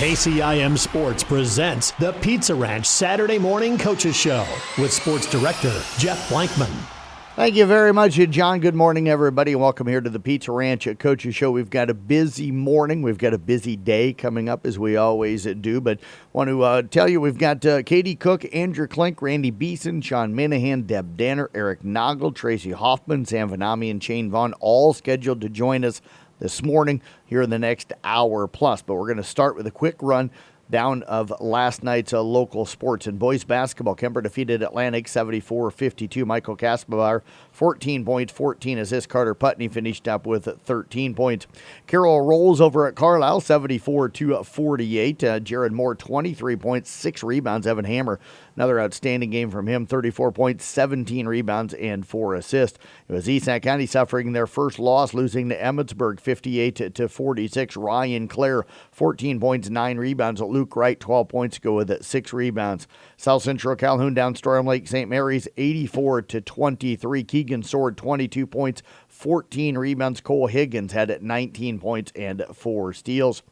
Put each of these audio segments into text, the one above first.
KCIM Sports presents the Pizza Ranch Saturday Morning Coaches Show with Sports Director Jeff Blankman. Thank you very much, John. Good morning, everybody, and welcome here to the Pizza Ranch Coaches Show. We've got a busy morning. We've got a busy day coming up, as we always do, but want to tell you we've got Katie Cook, Andrew Klink, Randy Beeson, Sean Minahan, Deb Danner, Eric Noggle, Tracy Hoffman, Sam Vanami, and Shane Vaughn, all scheduled to join us this morning here in the next hour plus. But we're going to start with a quick run down of last night's local sports. In boys basketball, Kemper defeated Atlantic 74-52. Michael Kaspavar, 14 points, 14 assists. Carter Putney finished up with 13 points. Carroll rolls over at Carlisle, 74-48. Jared Moore, 23 points, 6 rebounds. Evan Hammer, another outstanding game from him, 34 points, 17 rebounds, and 4 assists. It was Esack County suffering their first loss, losing to Emmetsburg 58-46. Ryan Clare, 14 points, 9 rebounds. Luke Wright, 12 points, go with 6 rebounds. South Central Calhoun down Storm Lake St. Mary's 84-23. Keegan Sword, 22 points, 14 rebounds. Cole Higgins had 19 points and 4 steals.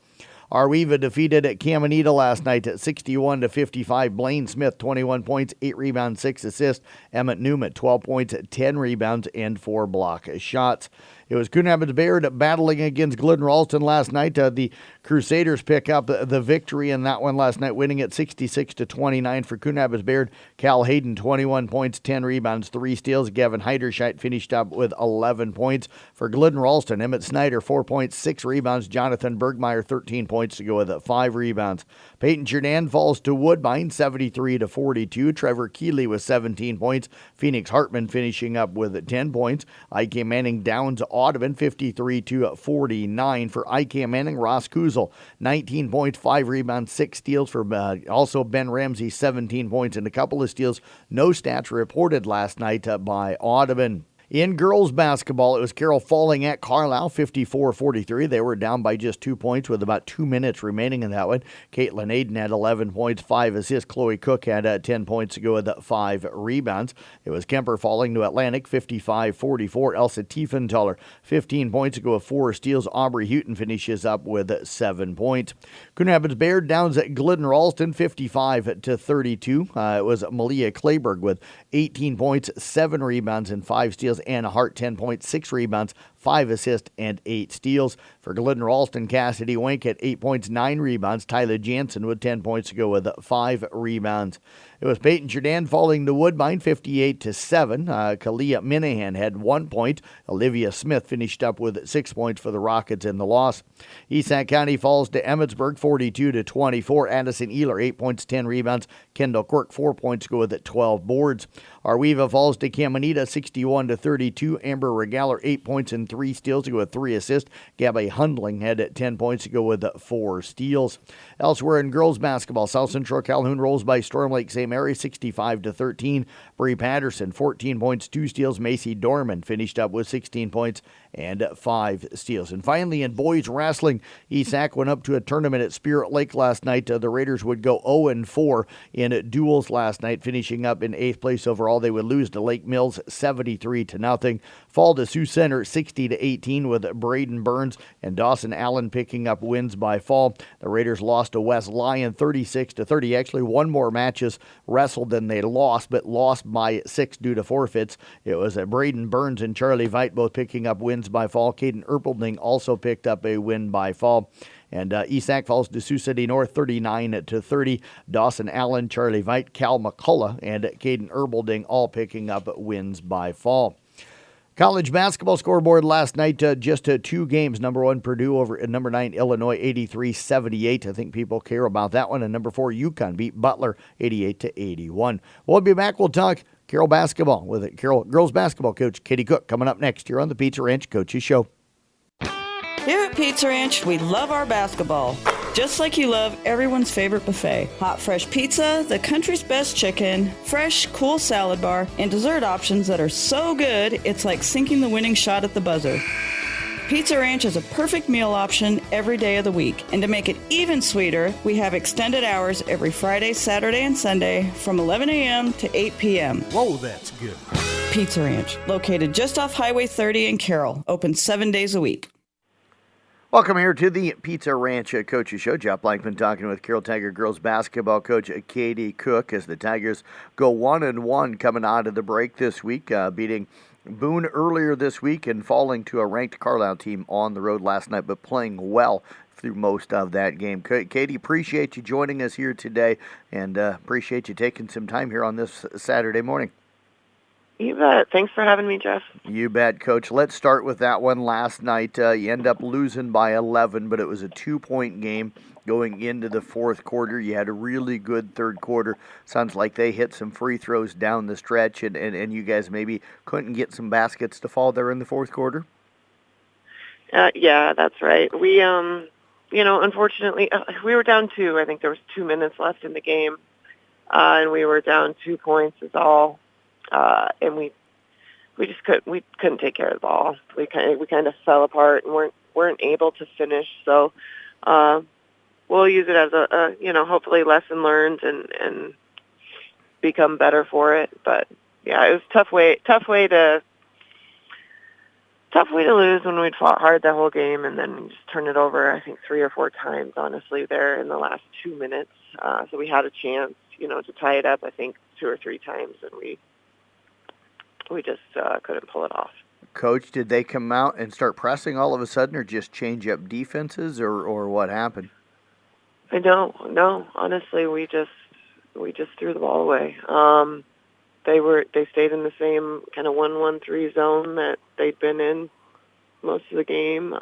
Arweva defeated at Caminita last night at 61-55. Blaine Smith, 21 points, 8 rebounds, 6 assists. Emmett Newman, 12 points, 10 rebounds, and 4 block shots. It was Coon Rapids Bayard battling against Glidden Ralston last night. The Crusaders pick up the victory in that one last night, winning at 66-29 for Coon Rapids Bayard. Cal Hayden, 21 points, 10 rebounds, 3 steals. Gavin Heiderscheit finished up with 11 points. For Glidden Ralston, Emmett Snyder, 4 points, 6 rebounds. Jonathan Bergmeyer, 13 points to go with 5 rebounds. Peyton Jordan falls to Woodbine, 73-42. Trevor Keeley with 17 points. Phoenix Hartman finishing up with 10 points. IK Manning Downs Audubon, 53-49 for IK Manning. Ross Kuzel, 19 points, 5 rebounds, 6 steals for also Ben Ramsey, 17 points and a couple of steals. No stats reported last night by Audubon. In girls basketball, it was Carroll falling at Carlisle, 54-43. They were down by just 2 points with about 2 minutes remaining in that one. Caitlin Aiden had 11 points, 5 assists. Chloe Cook had 10 points to go with 5 rebounds. It was Kemper falling to Atlantic, 55-44. Elsa Tiefenthaler, 15 points to go with 4 steals. Aubrey Houghton finishes up with 7 points. Coon Rapids Bayard downs at Glidden Ralston, 55-32. It was Malia Clayberg with 18 points, 7 rebounds, and 5 steals. Anna Hart, 10 points, 6 rebounds, 5 assists, and 8 steals. For Glidden Ralston, Cassidy Wink at 8 points, 9 rebounds. Tyler Jansen with 10 points to go with 5 rebounds. It was Peyton Jordan falling to Woodbine, 58-7. Kalia Minahan had 1 point. Olivia Smith finished up with 6 points for the Rockets in the loss. Esack County falls to Emmetsburg, 42-24. Addison Ealer, 8 points, 10 rebounds. Kendall Quirk, 4 points, go with 12 boards. Arweva falls to Caminita, 61-32. Amber Regaler, 8 points and 3 steals to go with 3 assists. Gabby Hundling had 10 points to go with 4 steals. Elsewhere in girls basketball, South Central Calhoun rolls by Storm Lake St. Mary, 65-13. Bree Patterson, 14 points, 2 steals. Macy Dorman finished up with 16 points and 5 steals. And finally, in boys wrestling, Esack went up to a tournament at Spirit Lake last night. The Raiders would go 0-4 in duels last night, finishing up in 8th place overall. They would lose to Lake Mills 73-0. Fall to Sioux Center 60-18 with Braden Burns and Dawson Allen picking up wins by fall. The Raiders lost to West Lyon 36-30. Actually, one more matches wrestled than they lost, but lost by 6 due to forfeits. It was Braden Burns and Charlie Veit both picking up wins by fall. Caden Erpelding also picked up a win by fall. And Esack falls to Sioux City North 39-30. Dawson Allen, Charlie Veit, Cal McCullough, and Caden Erpelding all picking up wins by fall. College basketball scoreboard last night, just 2 games. Number 1, Purdue over at number 9, Illinois, 83-78. I think people care about that one. And number 4, UConn beat Butler, 88-81. We'll be back. We'll talk Carroll basketball with Carroll girls basketball coach Katie Cook coming up next here on the Pizza Ranch Coaches Show. Here at Pizza Ranch, we love our basketball, just like you love everyone's favorite buffet. Hot, fresh pizza, the country's best chicken, fresh, cool salad bar, and dessert options that are so good, it's like sinking the winning shot at the buzzer. Pizza Ranch is a perfect meal option every day of the week. And to make it even sweeter, we have extended hours every Friday, Saturday, and Sunday from 11 a.m. to 8 p.m. Whoa, that's good. Pizza Ranch, located just off Highway 30 in Carroll, open 7 days a week. Welcome here to the Pizza Ranch Coaches Show. Jeff Blankman talking with Carroll Tiger girls basketball coach Katie Cook as the Tigers go 1-1 coming out of the break this week, beating Boone earlier this week and falling to a ranked Carlisle team on the road last night, but playing well through most of that game. Katie, appreciate you joining us here today and appreciate you taking some time here on this Saturday morning. You bet. Thanks for having me, Jeff. You bet, Coach. Let's start with that one last night. You end up losing by 11, but it was a 2-point game going into the fourth quarter. You had a really good third quarter. Sounds like they hit some free throws down the stretch, and you guys maybe couldn't get some baskets to fall there in the fourth quarter? Yeah, that's right. We, unfortunately, we were down 2. I think there was 2 minutes left in the game, and we were down 2 points is all. And we just couldn't take care of the ball. We kind of fell apart and weren't able to finish. So we'll use it as a hopefully lesson learned and become better for it. But yeah, it was a tough way to lose when we'd fought hard the whole game and then just turn it over. I think 3 or 4 times, honestly, there in the last 2 minutes. So we had a chance, to tie it up. I think 2 or 3 times, and we just couldn't pull it off. Coach, did they come out and start pressing all of a sudden or just change up defenses or what happened? I don't know. Honestly, we just threw the ball away. They stayed in the same kind of 1-1-3 zone that they'd been in most of the game.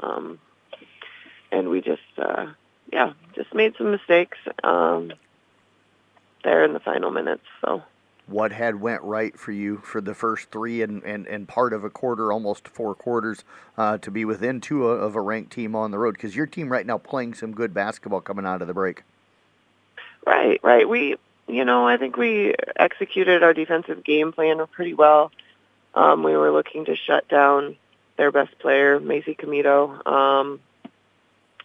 And we just made some mistakes there in the final minutes, so. What had went right for you for the first 3 and part of a quarter, almost 4 quarters, to be within 2 of a ranked team on the road? Because your team right now playing some good basketball coming out of the break. Right. We, I think we executed our defensive game plan pretty well. We were looking to shut down their best player, Macy Comito.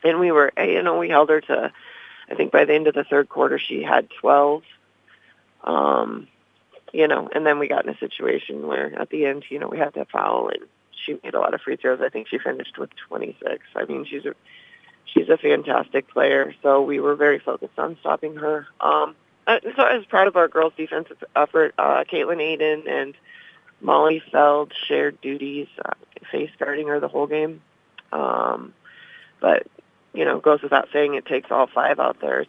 And we were, we held her to, I think by the end of the third quarter, she had 12. And then we got in a situation where at the end, we had to foul, and she made a lot of free throws. I think she finished with 26. I mean, she's a fantastic player, so we were very focused on stopping her. So I was proud of our girls' defensive effort. Caitlin Aiden and Molly Feld shared duties, face guarding her the whole game. But, goes without saying it takes all 5 out there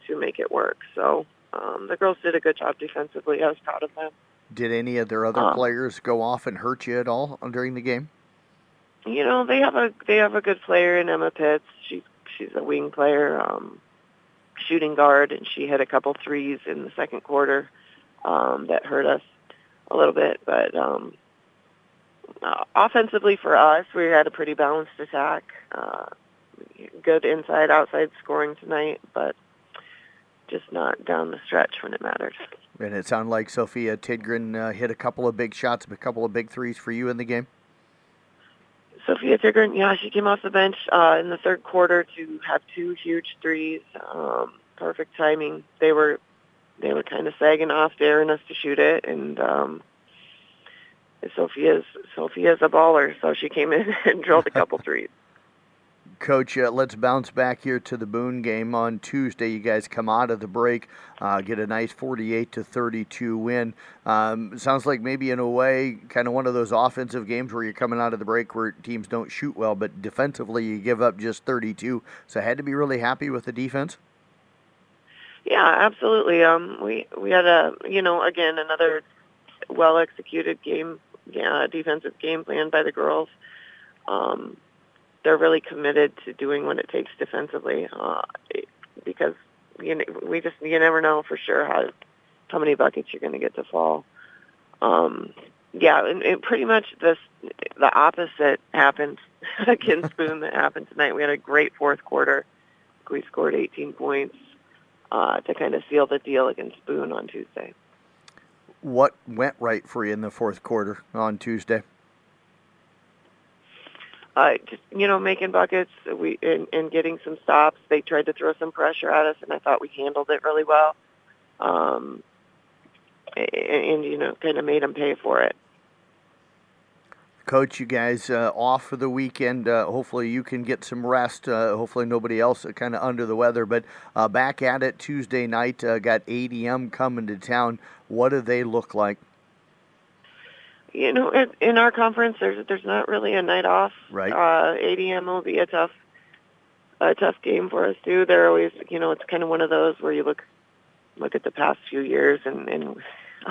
to make it work. So the girls did a good job defensively. I was proud of them. Did any of their other players go off and hurt you at all during the game? They have a good player in Emma Pitts. She's a wing player, shooting guard, and she hit a couple threes in the second quarter that hurt us a little bit. But offensively for us, we had a pretty balanced attack. Good inside, outside scoring tonight, but just not down the stretch when it mattered. And it sounded like Sophia Tidgren hit a couple of big shots, a couple of big threes for you in the game? Sophia Tidgren, yeah, she came off the bench in the third quarter to have 2 huge threes. Perfect timing. They were kind of sagging off, daring us to shoot it, and Sophia's a baller, so she came in and drilled a couple threes. Coach, let's bounce back here to the Boone game on Tuesday. You guys come out of the break, get a nice 48-32 win. Sounds like maybe in a way kind of one of those offensive games where you're coming out of the break where teams don't shoot well, but defensively you give up just 32. So I had to be really happy with the defense. Yeah, absolutely. We had again another well-executed game, defensive game plan by the girls. They're really committed to doing what it takes defensively because you never know for sure how many buckets you're going to get to fall. And pretty much the opposite happened against Boone that happened tonight. We had a great fourth quarter. We scored 18 points to kind of seal the deal against Boone on Tuesday. What went right for you in the fourth quarter on Tuesday? Just making buckets and getting some stops. They tried to throw some pressure at us, and I thought we handled it really well. And kind of made them pay for it. Coach, you guys off for the weekend. Hopefully you can get some rest. Hopefully nobody else kind of under the weather. But back at it Tuesday night, got ADM coming to town. What do they look like? You know, in our conference, there's not really a night off. Right. ADM will be a tough game for us too. They're always, it's kind of one of those where you look at the past few years, and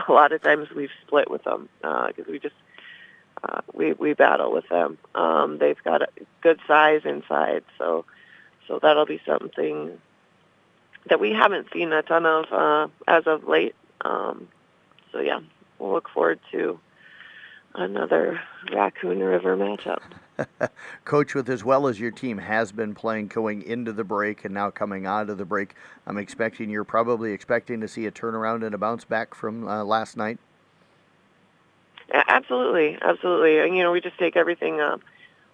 a lot of times we've split with them because we just we battle with them. They've got a good size inside, so that'll be something that we haven't seen a ton of as of late. So yeah, we'll look forward to another Raccoon River matchup. Coach, with as well as your team has been playing going into the break and now coming out of the break, you're probably expecting to see a turnaround and a bounce back from last night. Absolutely. And, we just take everything up.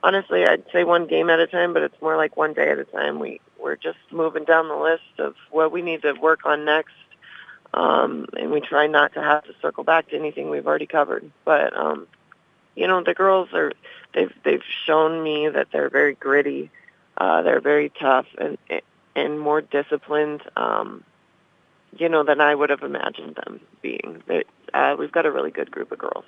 Honestly, I'd say one game at a time, but it's more like one day at a time. We're just moving down the list of what we need to work on next. And we try not to have to circle back to anything we've already covered. But, the girls they've shown me that they're very gritty. They're very tough and more disciplined, than I would have imagined them being. We've got a really good group of girls.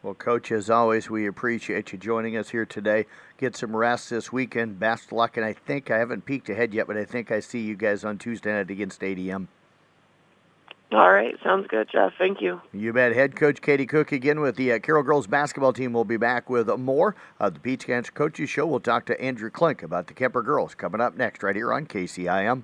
Well, Coach, as always, we appreciate you joining us here today. Get some rest this weekend. Best luck. And I haven't peeked ahead yet, but I think I see you guys on Tuesday night against ADM. All right. Sounds good, Jeff. Thank you. You bet. Head coach Katie Cook again with the Carroll girls basketball team. Will be back with more of the Peach Ranch Coaches Show. We'll talk to Andrew Klink about the Kemper girls coming up next right here on KCIM.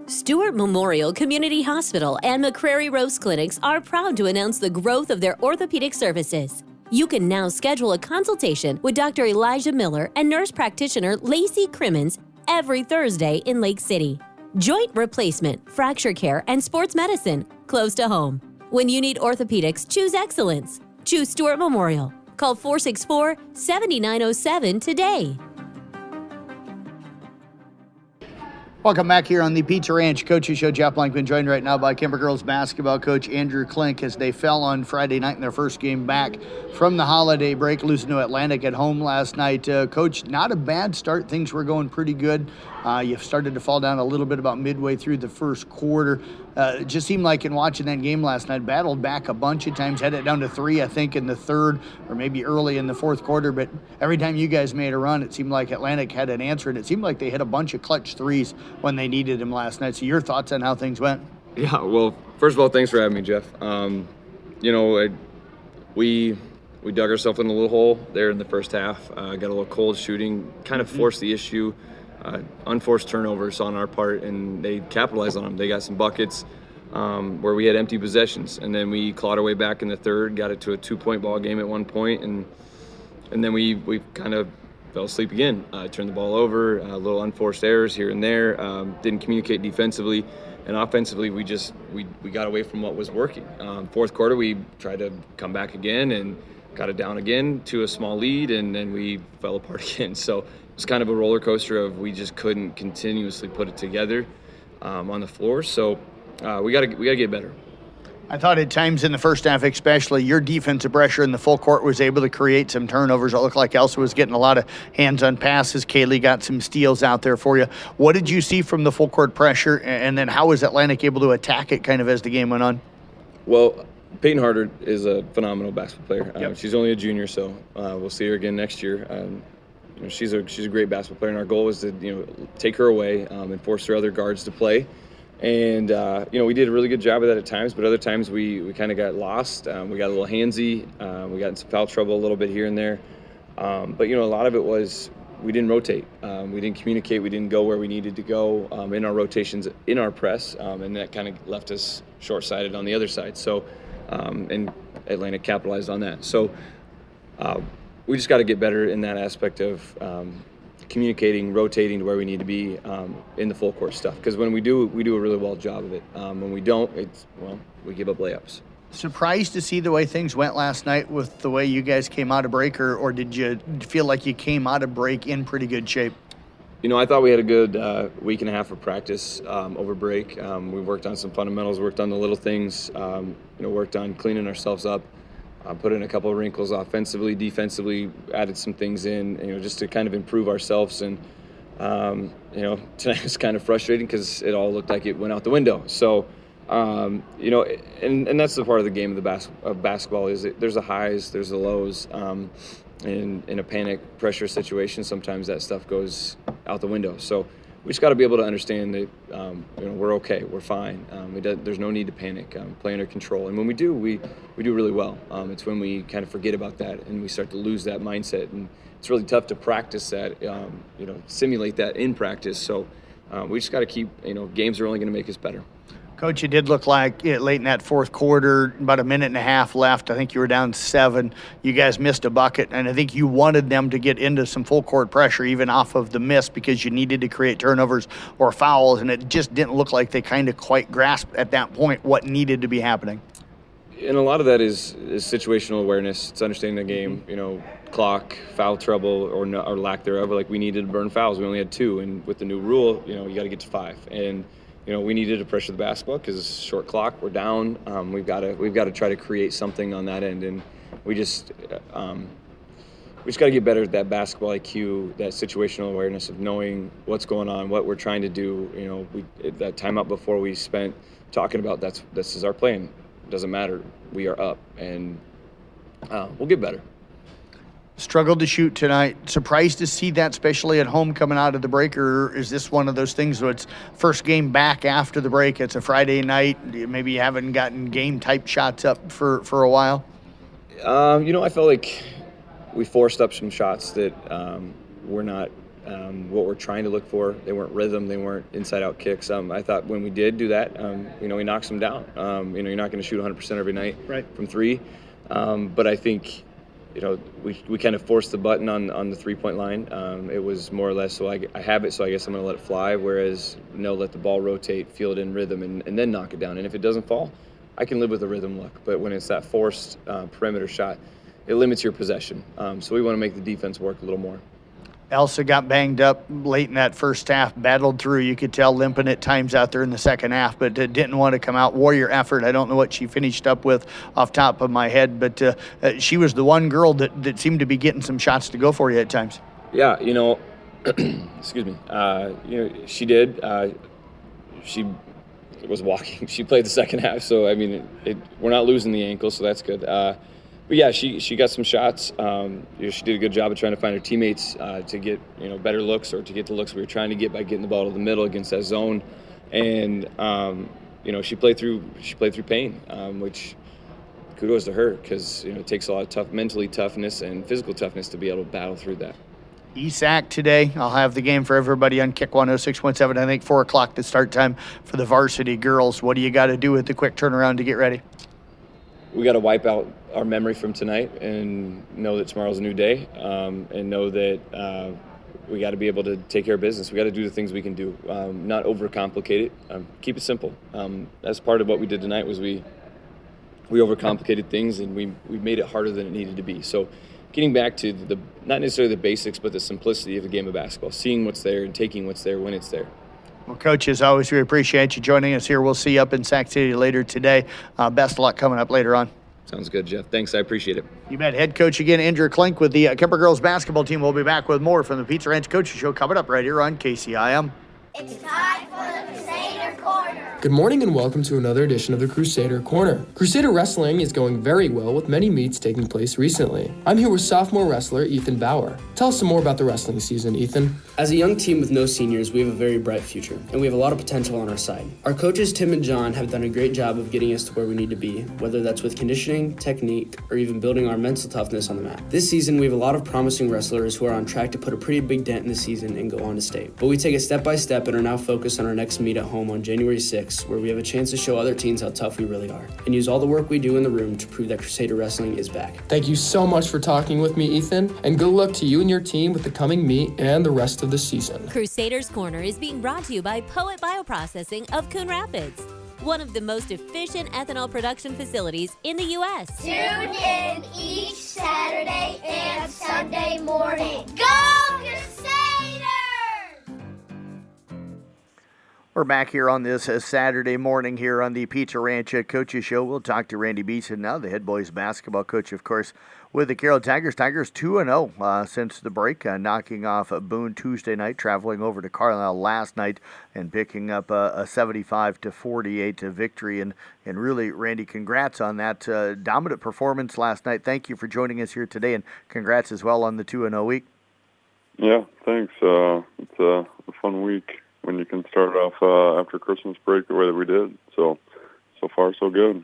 Stewart Memorial Community Hospital and McCrary Rose Clinics are proud to announce the growth of their orthopedic services. You can now schedule a consultation with Dr. Elijah Miller and nurse practitioner Lacey Crimmins every Thursday in Lake City. Joint replacement, fracture care, and sports medicine close to home. When you need orthopedics, choose excellence. Choose Stewart Memorial. Call 464-7907 today. Welcome back here on the Pizza Ranch Coaches Show. Jeff Blankman joined right now by Kemper girls basketball coach Andrew Klink as they fell on Friday night in their first game back from the holiday break, losing to Atlantic at home last night. Coach, not a bad start. Things were going pretty good. You started to fall down a little bit about midway through the first quarter. It just seemed like in watching that game last night, battled back a bunch of times, had it down to 3, I think, in the third or maybe early in the fourth quarter. But every time you guys made a run, it seemed like Atlantic had an answer, and it seemed like they hit a bunch of clutch threes when they needed them last night. So your thoughts on how things went? Yeah, well, first of all, thanks for having me, Jeff. We dug ourselves in a little hole there in the first half. Got a little cold shooting, kind of forced the issue. Unforced turnovers on our part, and they capitalized on them. They got some buckets where we had empty possessions, and then we clawed our way back in the third, got it to a 2-point ball game at one point, and then we kind of fell asleep again. Turned the ball over, little unforced errors here and there, didn't communicate defensively, and offensively we got away from what was working. Fourth quarter we tried to come back again and got it down again to a small lead, and then we fell apart again. So it's kind of a roller coaster of we just couldn't continuously put it together on the floor. So we gotta get better. I thought at times in the first half especially, your defensive pressure in the full court was able to create some turnovers. It looked like Elsa was getting a lot of hands-on passes. Kaylee got some steals out there for you. What did you see from the full court pressure, and then how was Atlantic able to attack it kind of as the game went on? Well, Peyton Harder is a phenomenal basketball player. Yep. She's only a junior, so we'll see her again next year. She's a great basketball player, and our goal is to take her away and force her other guards to play. And we did a really good job of that at times, but other times we kind of got lost. We got a little handsy. We got in some foul trouble a little bit here and there. But a lot of it was we didn't rotate. We didn't communicate. We didn't go where we needed to go in our rotations, in our press, and that kind of left us short-sighted on the other side. So, and Atlantic capitalized on that. So we just got to get better in that aspect of communicating, rotating to where we need to be in the full court stuff. Because when we do a really well job of it. When we don't, we give up layups. Surprised to see the way things went last night with the way you guys came out of break, or did you feel like you came out of break in pretty good shape? I thought we had a good week and a half of practice over break. We worked on some fundamentals, worked on the little things, worked on cleaning ourselves up. put in a couple of wrinkles offensively, defensively, added some things in, just to kind of improve ourselves. And, tonight was kind of frustrating because it all looked like it went out the window. So, and that's the part of the game of basketball is there's the highs, there's the lows. In a panic pressure situation, sometimes that stuff goes out the window. So we just got to be able to understand that, we're okay, we're fine. There's no need to panic, play under control. And when we do, we do really well. It's when we kind of forget about that and we start to lose that mindset. And it's really tough to practice that, simulate that in practice. So we just got to keep, games are only going to make us better. Coach, it did look like late in that fourth quarter, about a minute and a half left. I think you were down 7. You guys missed a bucket, and I think you wanted them to get into some full court pressure even off of the miss because you needed to create turnovers or fouls, and it just didn't look like they kind of quite grasped at that point what needed to be happening. And a lot of that is situational awareness. It's understanding the game, clock, foul trouble, or lack thereof. Like we needed to burn fouls. We only had 2, and with the new rule, you got to get to 5. And we needed to pressure the basketball because it's short clock. We're down. We've got to try to create something on that end, and we just got to get better at that basketball IQ, that situational awareness of knowing what's going on, what we're trying to do. That timeout before we spent talking about this is our plan. It doesn't matter. We are up, and we'll get better. Struggled to shoot tonight. Surprised to see that, especially at home coming out of the break, or is this one of those things where it's first game back after the break? It's a Friday night. Maybe you haven't gotten game-type shots up for a while? I felt like we forced up some shots that were not what we're trying to look for. They weren't rhythm. They weren't inside-out kicks. I thought when we did do that, we knocked some down. You're not going to shoot 100% every night from 3. But I think we kind of forced the button on the three-point line. It was more or less, so I have it, so I guess I'm going to let it fly, whereas, let the ball rotate, feel it in rhythm, and then knock it down. And if it doesn't fall, I can live with a rhythm look. But when it's that forced perimeter shot, it limits your possession. So we want to make the defense work a little more. Elsa got banged up late in that first half, battled through. You could tell limping at times out there in the second half, but didn't want to come out. Warrior effort. I don't know what she finished up with off top of my head, but she was the one girl that seemed to be getting some shots to go for you at times. Yeah, excuse me. She did. She was walking. She played the second half, so, we're not losing the ankle, so that's good. But yeah, she got some shots. She did a good job of trying to find her teammates to get better looks, or to get the looks we were trying to get by getting the ball to the middle against that zone. And she played through pain, which kudos to her, because it takes a lot of mentally toughness and physical toughness to be able to battle through that. ESAC today. I'll have the game for everybody on Kick 106.7. I think 4 o'clock the start time for the varsity girls. What do you got to do with the quick turnaround to get ready? We got to wipe out our memory from tonight and know that tomorrow's a new day, and know that we got to be able to take care of business. We got to do the things we can do, not overcomplicate it. Keep it simple. That's part of what we did tonight. Was we overcomplicated things, and we made it harder than it needed to be. So getting back to not necessarily the basics, but the simplicity of the game of basketball, seeing what's there and taking what's there when it's there. Well, Coach, as always, we appreciate you joining us here. We'll see you up in Sac City later today. Best of luck coming up later on. Sounds good, Jeff. Thanks. I appreciate it. You bet. Head coach again, Andrew Klink with the Kemper girls basketball team. We'll be back with more from the Pizza Ranch Coaches Show coming up right here on KCIM. It's time for the Crusader Corner. Good morning and welcome to another edition of the Crusader Corner. Crusader Wrestling is going very well with many meets taking place recently. I'm here with sophomore wrestler Ethan Bauer. Tell us some more about the wrestling season, Ethan. As a young team with no seniors, we have a very bright future, and we have a lot of potential on our side. Our coaches, Tim and John, have done a great job of getting us to where we need to be, whether that's with conditioning, technique, or even building our mental toughness on the mat. This season, we have a lot of promising wrestlers who are on track to put a pretty big dent in the season and go on to state. But we take it step by step and are now focused on our next meet at home on January 6th, where we have a chance to show other teams how tough we really are, and use all the work we do in the room to prove that Crusader Wrestling is back. Thank you so much for talking with me, Ethan, and good luck to you and your team with the coming meet and the rest of the season. Crusaders Corner is being brought to you by Poet Bioprocessing of Coon Rapids, one of the most efficient ethanol production facilities in the U.S. Tune in each Saturday and Sunday morning. Go Crusaders! We're back here on this Saturday morning here on the Pizza Ranch Coaches Show. We'll talk to Randy Beeson now, the head boys basketball coach, of course, with the Carroll Tigers. Tigers 2-0 since the break, knocking off Boone Tuesday night, traveling over to Carlisle last night and picking up a 75-48 victory. And really, Randy, congrats on that dominant performance last night. Thank you for joining us here today, and congrats as well on the 2-0 week. Yeah, thanks. It's a fun week when you can start off after Christmas break the way that we did. So far, so good.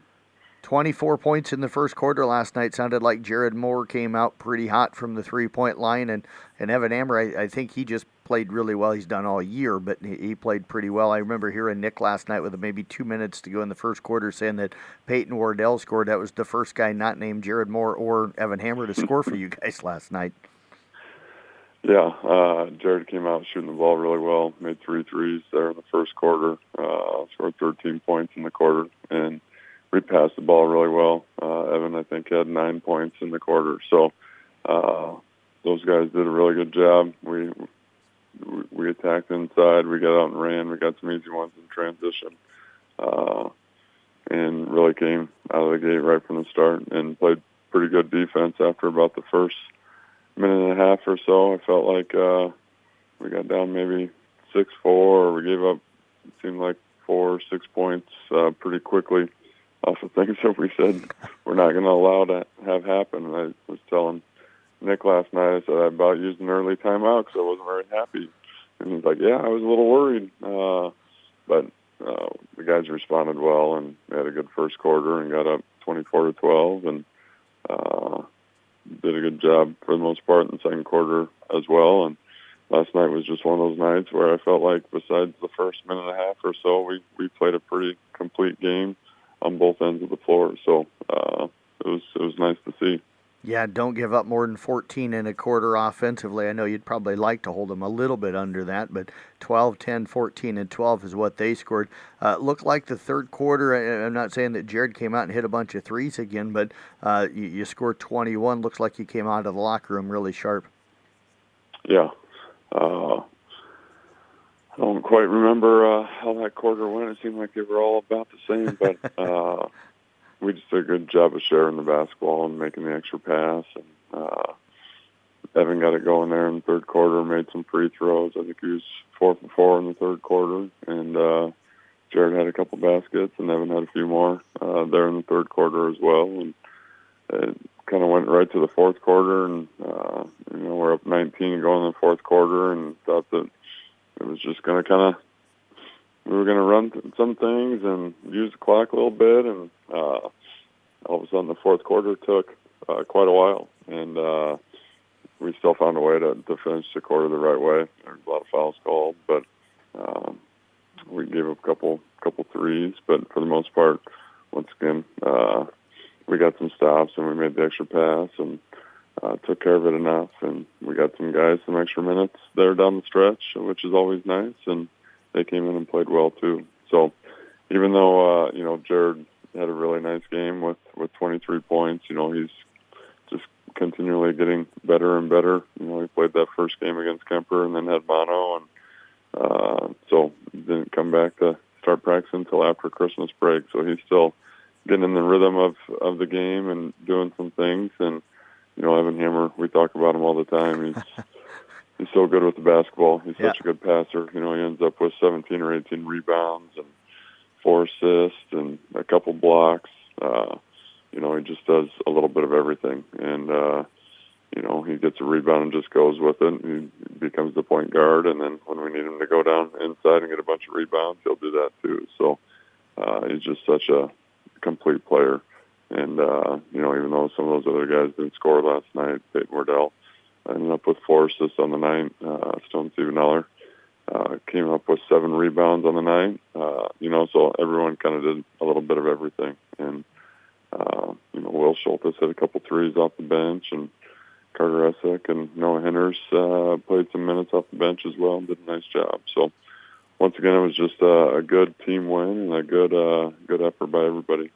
24 points in the first quarter last night. Sounded like Jared Moore came out pretty hot from the three-point line. And Evan Hammer, I think he just played really well. He's done all year, but he played pretty well. I remember hearing Nick last night with maybe 2 minutes to go in the first quarter saying that Peyton Wardell scored. That was the first guy not named Jared Moore or Evan Hammer to score for you guys last night. Yeah, Jared came out shooting the ball really well, made 3 threes there in the first quarter, scored 13 points in the quarter, and we passed the ball really well. Evan, I think, had 9 points in the quarter. So those guys did a really good job. We attacked inside. We got out and ran. We got some easy ones in transition, and really came out of the gate right from the start and played pretty good defense after about the first minute and a half or so. I felt like we got down maybe 6-4, or we gave up, it seemed like 4 or 6 points pretty quickly off of things that we said we're not going to allow to have happen. And I was telling Nick last night, I said I about used an early timeout because I wasn't very happy. And he's like, yeah, I was a little worried. But the guys responded well, and they had a good first quarter and got up 24-12, and did a good job for the most part in the second quarter as well. And last night was just one of those nights where I felt like besides the first minute and a half or so, we played a pretty complete game on both ends of the floor. So it was nice to see. Yeah, don't give up more than 14 in a quarter offensively. I know you'd probably like to hold them a little bit under that, but 12, 10, 14, and 12 is what they scored. Looked like the third quarter, I'm not saying that Jared came out and hit a bunch of threes again, but you scored 21. Looks like you came out of the locker room really sharp. Yeah. I don't quite remember how that quarter went. It seemed like they were all about the same, but we just did a good job of sharing the basketball and making the extra pass. And Evan got it going there in the third quarter, made some free throws. I think he was 4 for 4 in the third quarter. And Jared had a couple baskets, and Evan had a few more there in the third quarter as well. And it kind of went right to the fourth quarter, and we're up 19 going in the fourth quarter, and thought that it was just going to we were going to run some things and use the clock a little bit, and all of a sudden the fourth quarter took quite a while, and we still found a way to finish the quarter the right way. There was a lot of fouls called, but we gave up a couple threes, but for the most part, once again, we got some stops and we made the extra pass and took care of it enough, and we got some guys some extra minutes there down the stretch, which is always nice, and they came in and played well too. So even though Jared had a really nice game with 23 points, he's just continually getting better and better. He played that first game against Kemper and then had mono, and so didn't come back to start practicing until after Christmas break. So he's still getting in the rhythm of the game and doing some things. And Evan Hammer, we talk about him all the time. He's so good with the basketball. He's such a good passer. He ends up with 17 or 18 rebounds and 4 assists and a couple blocks. He just does a little bit of everything. And, he gets a rebound and just goes with it. He becomes the point guard. And then when we need him to go down inside and get a bunch of rebounds, he'll do that too. So he's just such a complete player. And, even though some of those other guys didn't score last night, Peyton Wardell ended up with 4 assists on the night. Stone Steveneller came up with 7 rebounds on the night. So everyone kind of did a little bit of everything. And, Will Schultes had a couple threes off the bench, and Carter Essick and Noah Henners played some minutes off the bench as well and did a nice job. So once again, it was just a good team win and a good effort by everybody.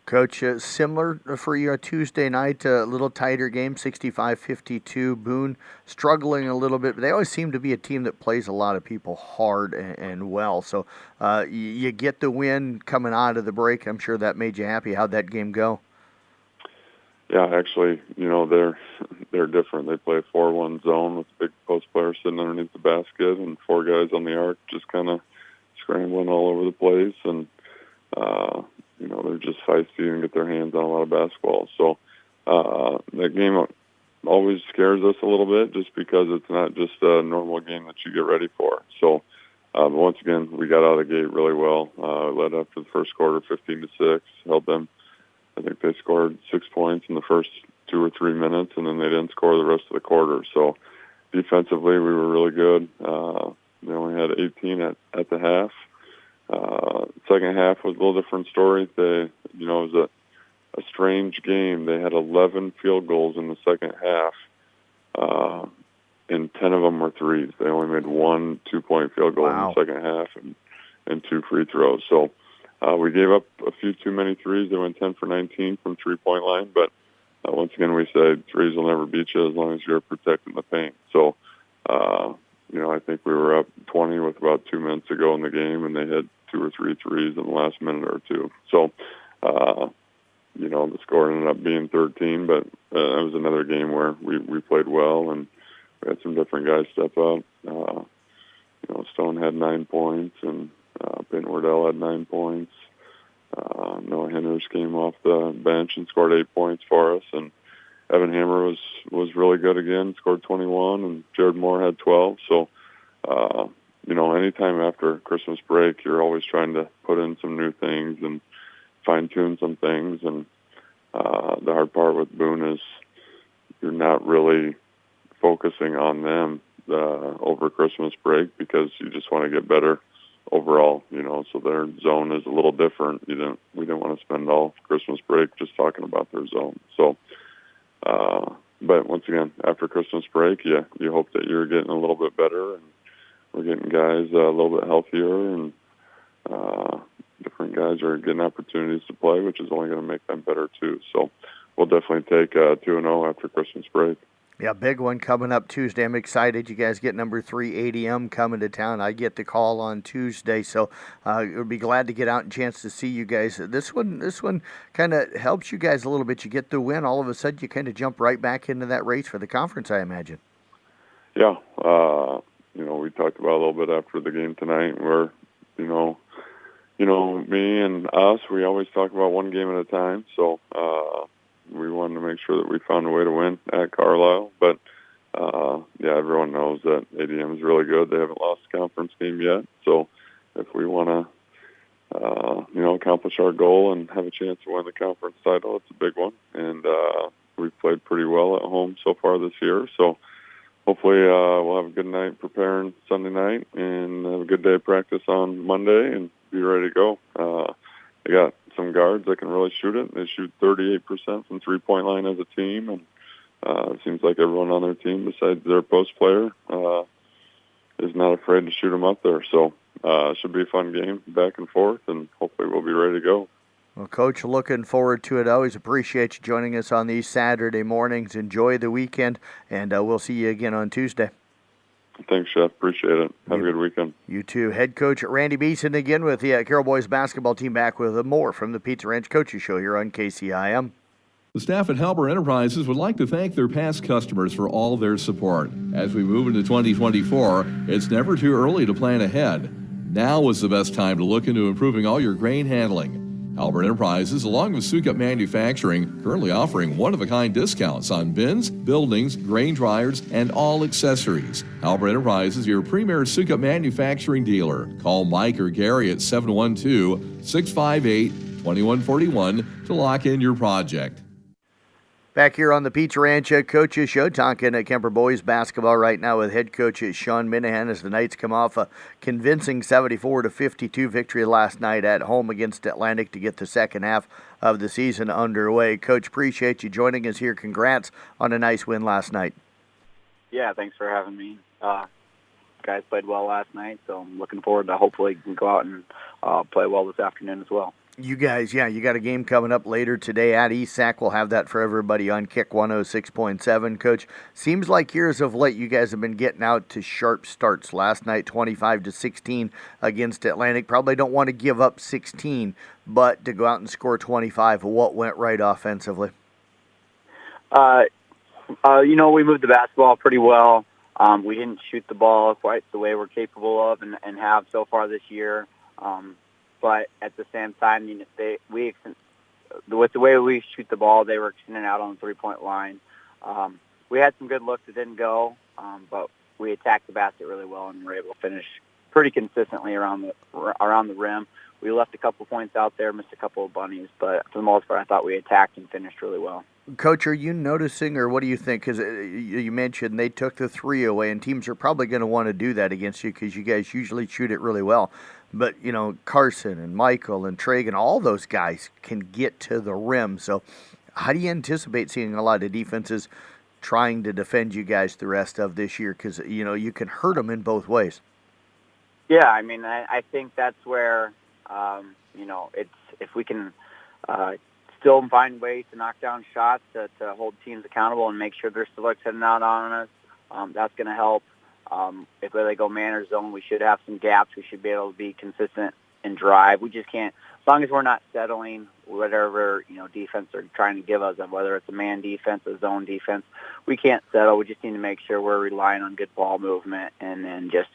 Coach, similar for you Tuesday night, a little tighter game, 65-52. Boone struggling a little bit, but they always seem to be a team that plays a lot of people hard and well. So you get the win coming out of the break. I'm sure that made you happy. How'd that game go? Yeah, actually, they're different. They play a 4-1 zone with a big post player sitting underneath the basket and 4 guys on the arc just kind of scrambling all over the place. And they're just feisty and get their hands on a lot of basketball. So that game always scares us a little bit just because it's not just a normal game that you get ready for. So once again, we got out of the gate really well. Led after the first quarter 15-6, held them. I think they scored 6 points in the first 2 or 3 minutes, and then they didn't score the rest of the quarter. So defensively, we were really good. They only had 18 at the half. Second half was a little different story. It was a strange game. They had 11 field goals in the second half, and 10 of them were threes. They only made 1 2-point field goal in the second half and 2 free throws. So we gave up a few too many threes. They went 10 for 19 from 3-point line, but once again, we said threes will never beat you as long as you're protecting the paint. So, I think we were up 20 with about 2 minutes to go in the game, and they had 2 or 3 threes in the last minute or two. So, the score ended up being 13, but it was another game where we played well, and we had some different guys step up. Stone had 9 points, and Peyton Wardell had 9 points. Noah Henners came off the bench and scored 8 points for us, and Evan Hammer was really good again, scored 21, and Jared Moore had 12. So, anytime after Christmas break, you're always trying to put in some new things and fine-tune some things. And the hard part with Boone is you're not really focusing on them over Christmas break because you just want to get better overall, so their zone is a little different. We didn't want to spend all Christmas break just talking about their zone. So, but once again, after Christmas break, you hope that you're getting a little bit better, and we're getting guys a little bit healthier, and different guys are getting opportunities to play, which is only going to make them better too. So we'll definitely take 2-0 after Christmas break. Yeah, big one coming up Tuesday. I'm excited. You guys get number 3 ADM coming to town. I get the call on Tuesday, so we'll be glad to get out and chance to see you guys. This one kind of helps you guys a little bit. You get the win, all of a sudden you kind of jump right back into that race for the conference, I imagine. Yeah, we talked about a little bit after the game tonight where, me and us, we always talk about one game at a time, so we wanted to make sure that we found a way to win at Carlisle. But, everyone knows that ADM is really good. They haven't lost a conference game yet. So if we want to, accomplish our goal and have a chance to win the conference title, it's a big one. And we've played pretty well at home so far this year. So hopefully we'll have a good night preparing Sunday night and have a good day of practice on Monday and be ready to go. They got some guards that can really shoot it. They shoot 38% from 3-point line as a team, and it seems like everyone on their team, besides their post player, is not afraid to shoot them up there. So it should be a fun game, back and forth, and hopefully we'll be ready to go. Well, Coach, looking forward to it. I always appreciate you joining us on these Saturday mornings. Enjoy the weekend, and we'll see you again on Tuesday. Thanks, Chef. Appreciate it. Have a good weekend. You too. Head coach Randy Beeson again with the Carroll Boys basketball team back with more from the Pizza Ranch Coaches Show here on KCIM. The staff at Halber Enterprises would like to thank their past customers for all their support. As we move into 2024, it's never too early to plan ahead. Now is the best time to look into improving all your grain handling. Halber Enterprises, along with Sukup Manufacturing, currently offering one-of-a-kind discounts on bins, buildings, grain dryers, and all accessories. Halber Enterprises, your premier Sukup Manufacturing dealer. Call Mike or Gary at 712-658-2141 to lock in your project. Back here on the Pizza Ranch Coaches Show, talking Kemper Boys basketball right now with head coach Sean Minahan as the Knights come off a convincing 74-52 victory last night at home against Atlantic to get the second half of the season underway. Coach, appreciate you joining us here. Congrats on a nice win last night. Yeah, thanks for having me. Guys played well last night, so I'm looking forward to hopefully go out and play well this afternoon as well. You guys, you got a game coming up later today at ESAC. We'll have that for everybody on Kick 106.7. Coach, seems like years of late you guys have been getting out to sharp starts. Last night, 25-16 against Atlantic. Probably don't want to give up 16, but to go out and score 25, what went right offensively? We moved the basketball pretty well. We didn't shoot the ball quite the way we're capable of and have so far this year. But at the same time, with the way we shoot the ball, they were extending out on the three-point line. We had some good looks that didn't go, but we attacked the basket really well and were able to finish pretty consistently around the rim. We left a couple points out there, missed a couple of bunnies, but for the most part, I thought we attacked and finished really well. Coach, are you noticing, or what do you think? Because you mentioned they took the three away, and teams are probably going to want to do that against you because you guys usually shoot it really well. But, Carson and Michael and Tragan, all those guys can get to the rim. So how do you anticipate seeing a lot of defenses trying to defend you guys the rest of this year? Because, you can hurt them in both ways. Yeah, I think that's where, it's if we can still find ways to knock down shots to hold teams accountable and make sure they're still extending out on us, that's going to help. If they go man or zone, we should have some gaps. We should be able to be consistent and drive. We just can't, as long as we're not settling whatever, defense they're trying to give us, whether it's a man defense, a zone defense, we can't settle. We just need to make sure we're relying on good ball movement and then just,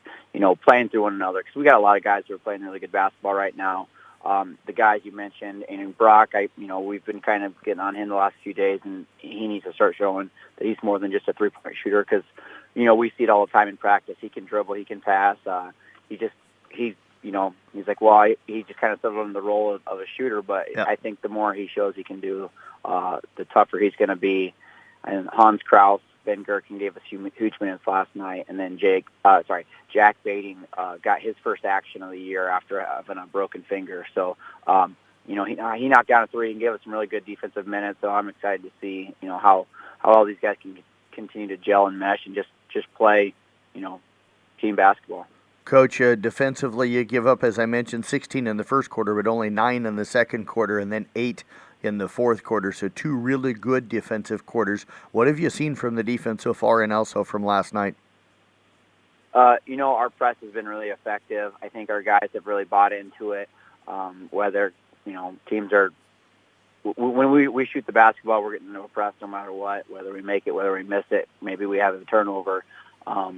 playing through one another. Because we got a lot of guys who are playing really good basketball right now. The guys you mentioned, and Brock, we've been kind of getting on him the last few days, and he needs to start showing that he's more than just a three-point shooter because, we see it all the time in practice. He can dribble, he can pass. He's like, well, he just kind of settled in the role of a shooter, but yeah. I think the more he shows he can do, the tougher he's going to be. And Hans Kraus, Ben Gherkin gave us huge minutes last night, and then Jack Bading got his first action of the year after having a broken finger. So, he knocked down a three and gave us some really good defensive minutes. So I'm excited to see, how all these guys can continue to gel and mesh and just play, team basketball. Coach, defensively, you give up, as I mentioned, 16 in the first quarter, but only 9 in the second quarter, and then 8 in the fourth quarter. So 2 really good defensive quarters. What have you seen from the defense so far, and also from last night? Our press has been really effective. I think our guys have really bought into it. Whether teams are when we shoot the basketball, we're getting no press no matter what. Whether we make it, whether we miss it, maybe we have a turnover. A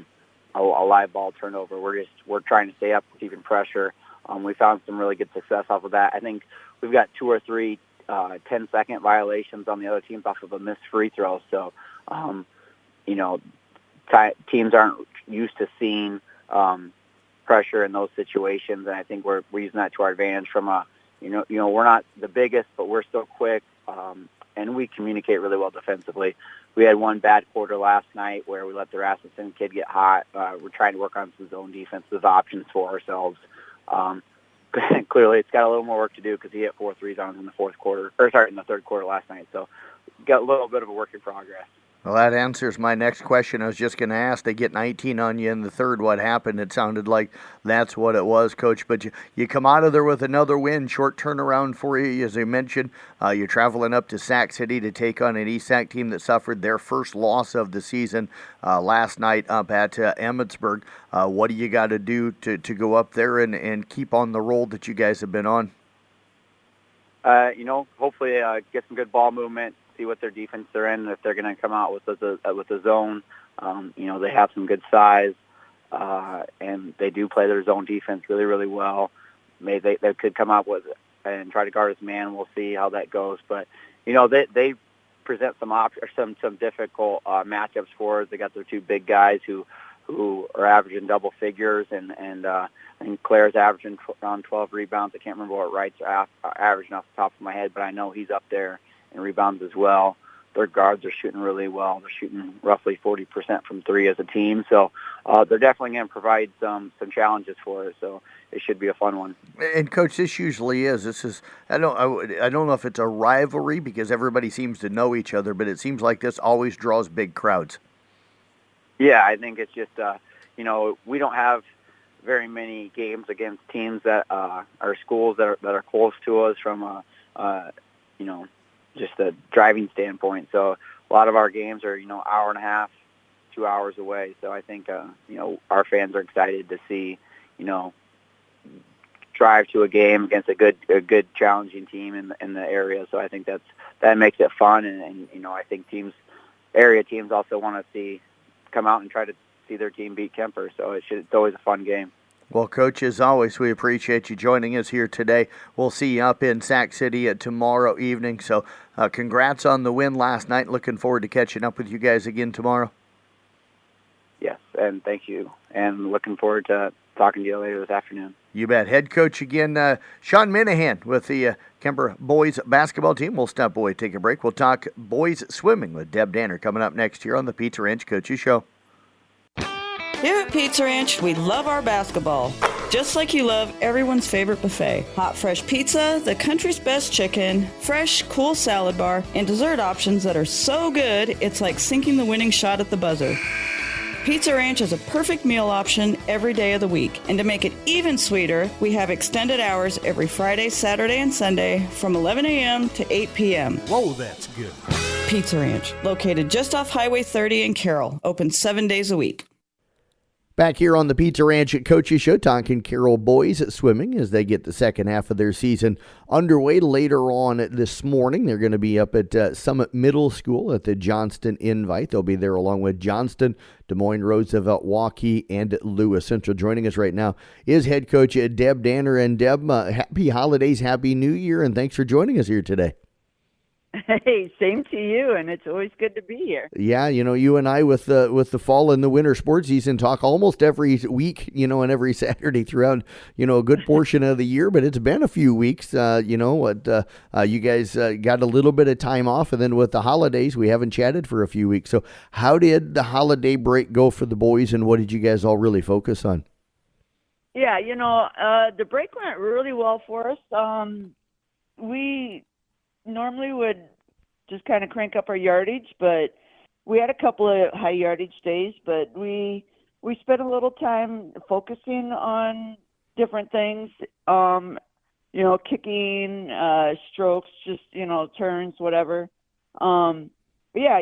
live ball turnover. We're trying to stay up with even pressure. We found some really good success off of that. I think we've got 2 or 3 10-second violations on the other teams off of a missed free throw. So, teams aren't used to seeing pressure in those situations, and I think we're using that to our advantage. From we're not the biggest, but we're still quick, and we communicate really well defensively. We had one bad quarter last night where we let the Rasmussen kid get hot. We're trying to work on some zone defensive options for ourselves. Clearly, it's got a little more work to do because he hit 4 threes on in the third quarter last night. So, got a little bit of a work in progress. Well, that answers my next question. I was just going to ask, they get 19 on you in the third. What happened? It sounded like that's what it was, Coach. But you come out of there with another win, short turnaround for you. As I mentioned, you're traveling up to Sac City to take on an ESAC team that suffered their first loss of the season last night up at Emmetsburg. What do you got to do to go up there and keep on the roll that you guys have been on? Hopefully get some good ball movement. See what their defense they're in. If they're going to come out with the zone, they have some good size, and they do play their zone defense really, really well. Maybe they could come out with and try to guard his man. We'll see how that goes. But they present some difficult matchups for us. They got their 2 big guys who are averaging double figures, and Claire's averaging around 12 rebounds. I can't remember what Wright's averaging off the top of my head, but I know he's up there and rebounds as well. Their guards are shooting really well. They're shooting roughly 40% from 3 as a team. So they're definitely going to provide some challenges for us. So it should be a fun one. And Coach, this usually is. This is I don't know if it's a rivalry because everybody seems to know each other, but it seems like this always draws big crowds. Yeah, I think it's just we don't have very many games against teams that are schools that are close to us from just a driving standpoint. So a lot of our games are hour and a half, 2 hours away. So I think our fans are excited to see drive to a game against a good challenging team in the area. So I think that makes it fun, and I think area teams also want to come out and try to see their team beat Kemper. So it's always a fun game. Well, Coach, as always, we appreciate you joining us here today. We'll see you up in Sac City tomorrow evening. So congrats on the win last night. Looking forward to catching up with you guys again tomorrow. Yes, and thank you. And looking forward to talking to you later this afternoon. You bet. Head coach again, Sean Minahan with the Kemper boys basketball team. We'll step away, take a break. We'll talk boys swimming with Deb Danner coming up next year on the Pizza Ranch Coaches Show. Here at Pizza Ranch, we love our basketball, just like you love everyone's favorite buffet. Hot, fresh pizza, the country's best chicken, fresh, cool salad bar, and dessert options that are so good, it's like sinking the winning shot at the buzzer. Pizza Ranch is a perfect meal option every day of the week. And to make it even sweeter, we have extended hours every Friday, Saturday, and Sunday from 11 a.m. to 8 p.m. Whoa, that's good. Pizza Ranch, located just off Highway 30 in Carroll, open 7 days a week. Back here on the Pizza Ranch at Coaches Show, talking Carroll boys swimming as they get the second half of their season underway later on this morning. They're going to be up at Summit Middle School at the Johnston Invite. They'll be there along with Johnston, Des Moines, Roosevelt, Waukee, and Lewis Central. Joining us right now is head coach Deb Danner. And Deb, happy holidays, happy New Year, and thanks for joining us here today. Hey, same to you, and it's always good to be here. Yeah, you and I with the fall and the winter sports season talk almost every week, and every Saturday throughout, a good portion of the year. But it's been a few weeks. You guys got a little bit of time off, and then with the holidays, we haven't chatted for a few weeks. So how did the holiday break go for the boys, and what did you guys all really focus on? Yeah, the break went really well for us. We normally would just kind of crank up our yardage, but we had a couple of high yardage days, but we spent a little time focusing on different things, kicking, strokes, just, turns, whatever. We had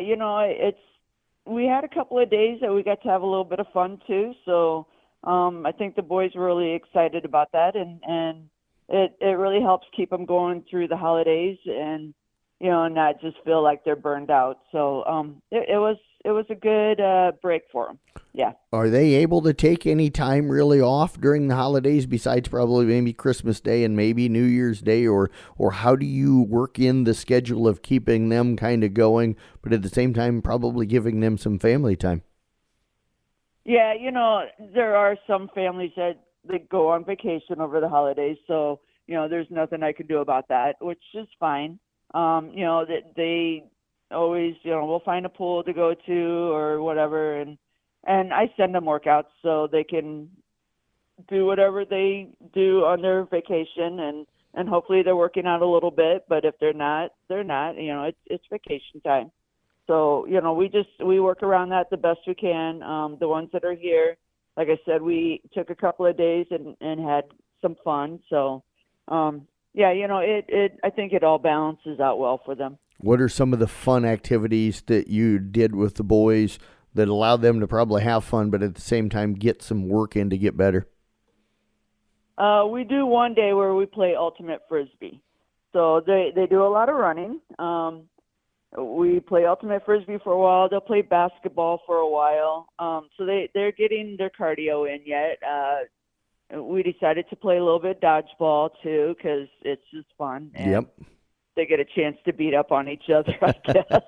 a couple of days that we got to have a little bit of fun too. So I think the boys were really excited about that, and it really helps keep them going through the holidays and, not just feel like they're burned out. So it was a good break for them. Yeah. Are they able to take any time really off during the holidays besides probably maybe Christmas Day and maybe New Year's Day, or how do you work in the schedule of keeping them kind of going, but at the same time probably giving them some family time? Yeah, there are some families that go on vacation over the holidays, so there's nothing I can do about that, which is fine. That they always we'll find a pool to go to or whatever, and I send them workouts so they can do whatever they do on their vacation, and hopefully they're working out a little bit, but if they're not, they're not. It's vacation time. So, we work around that the best we can. The ones that are here, like I said, we took a couple of days and had some fun. So, I think it all balances out well for them. What are some of the fun activities that you did with the boys that allowed them to probably have fun, but at the same time get some work in to get better? We do one day where we play ultimate frisbee. So they do a lot of running. We play ultimate frisbee for a while. They'll play basketball for a while. So they're getting their cardio in yet. We decided to play a little bit dodgeball too because it's just fun. And yep. They get a chance to beat up on each other, I guess.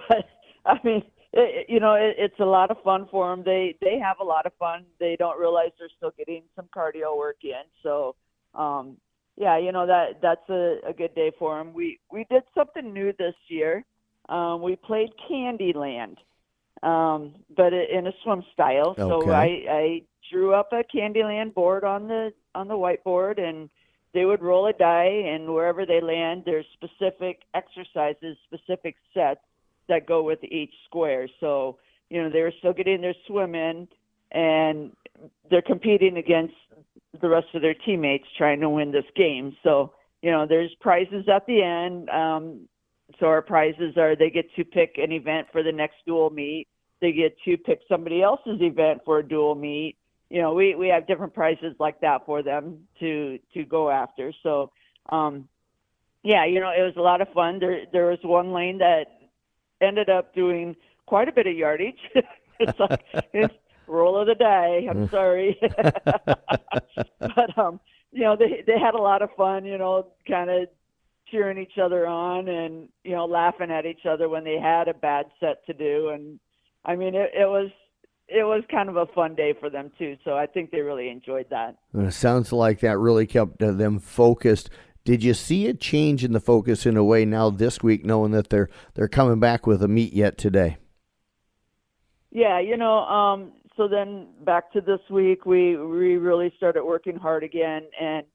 But I mean, it's a lot of fun for them. They have a lot of fun. They don't realize they're still getting some cardio work in. So, that's a good day for them. We did something new this year. We played Candyland, but in a swim style. Okay. So I drew up a Candyland board on the whiteboard, and they would roll a die, and wherever they land, there's specific exercises, specific sets that go with each square. So, they were still getting their swim in, and they're competing against the rest of their teammates trying to win this game. So, there's prizes at the end. So our prizes are they get to pick an event for the next dual meet. They get to pick somebody else's event for a dual meet. We have different prizes like that for them to go after. So, it was a lot of fun. There was one lane that ended up doing quite a bit of yardage. It's like it's roll of the die. I'm sorry. But, they had a lot of fun, kind of cheering each other on and, laughing at each other when they had a bad set to do. And, I mean, it was kind of a fun day for them, too. So I think they really enjoyed that. It sounds like that really kept them focused. Did you see a change in the focus in a way now this week, knowing that they're coming back with a meet yet today? Yeah, so then back to this week, we really started working hard again, and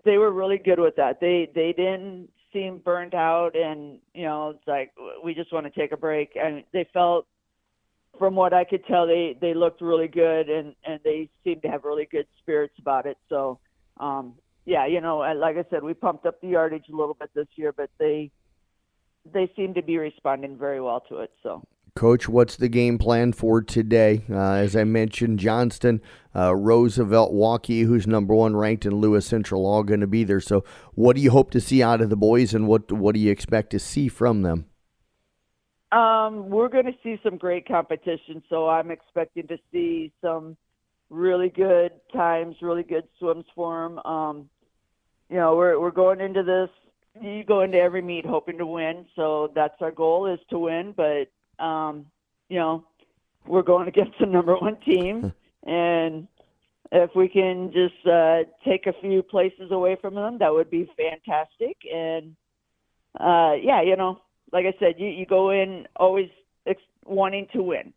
they were really good with that. They didn't seem burnt out, and, it's like we just want to take a break. And they felt, from what I could tell, they looked really good, and they seemed to have really good spirits about it. So, like I said, we pumped up the yardage a little bit this year, but they seem to be responding very well to it. So, Coach, what's the game plan for today? As I mentioned, Johnston, Roosevelt, Waukee, who's number 1 ranked, and Lewis Central all going to be there. So, what do you hope to see out of the boys, and what do you expect to see from them? We're going to see some great competition, so I'm expecting to see some really good times, really good swims for them. We're going into this. You go into every meet hoping to win, so that's our goal, is to win. But we're going against the number 1 team, and if we can just take a few places away from them, that would be fantastic. And like I said, you go in always wanting to win.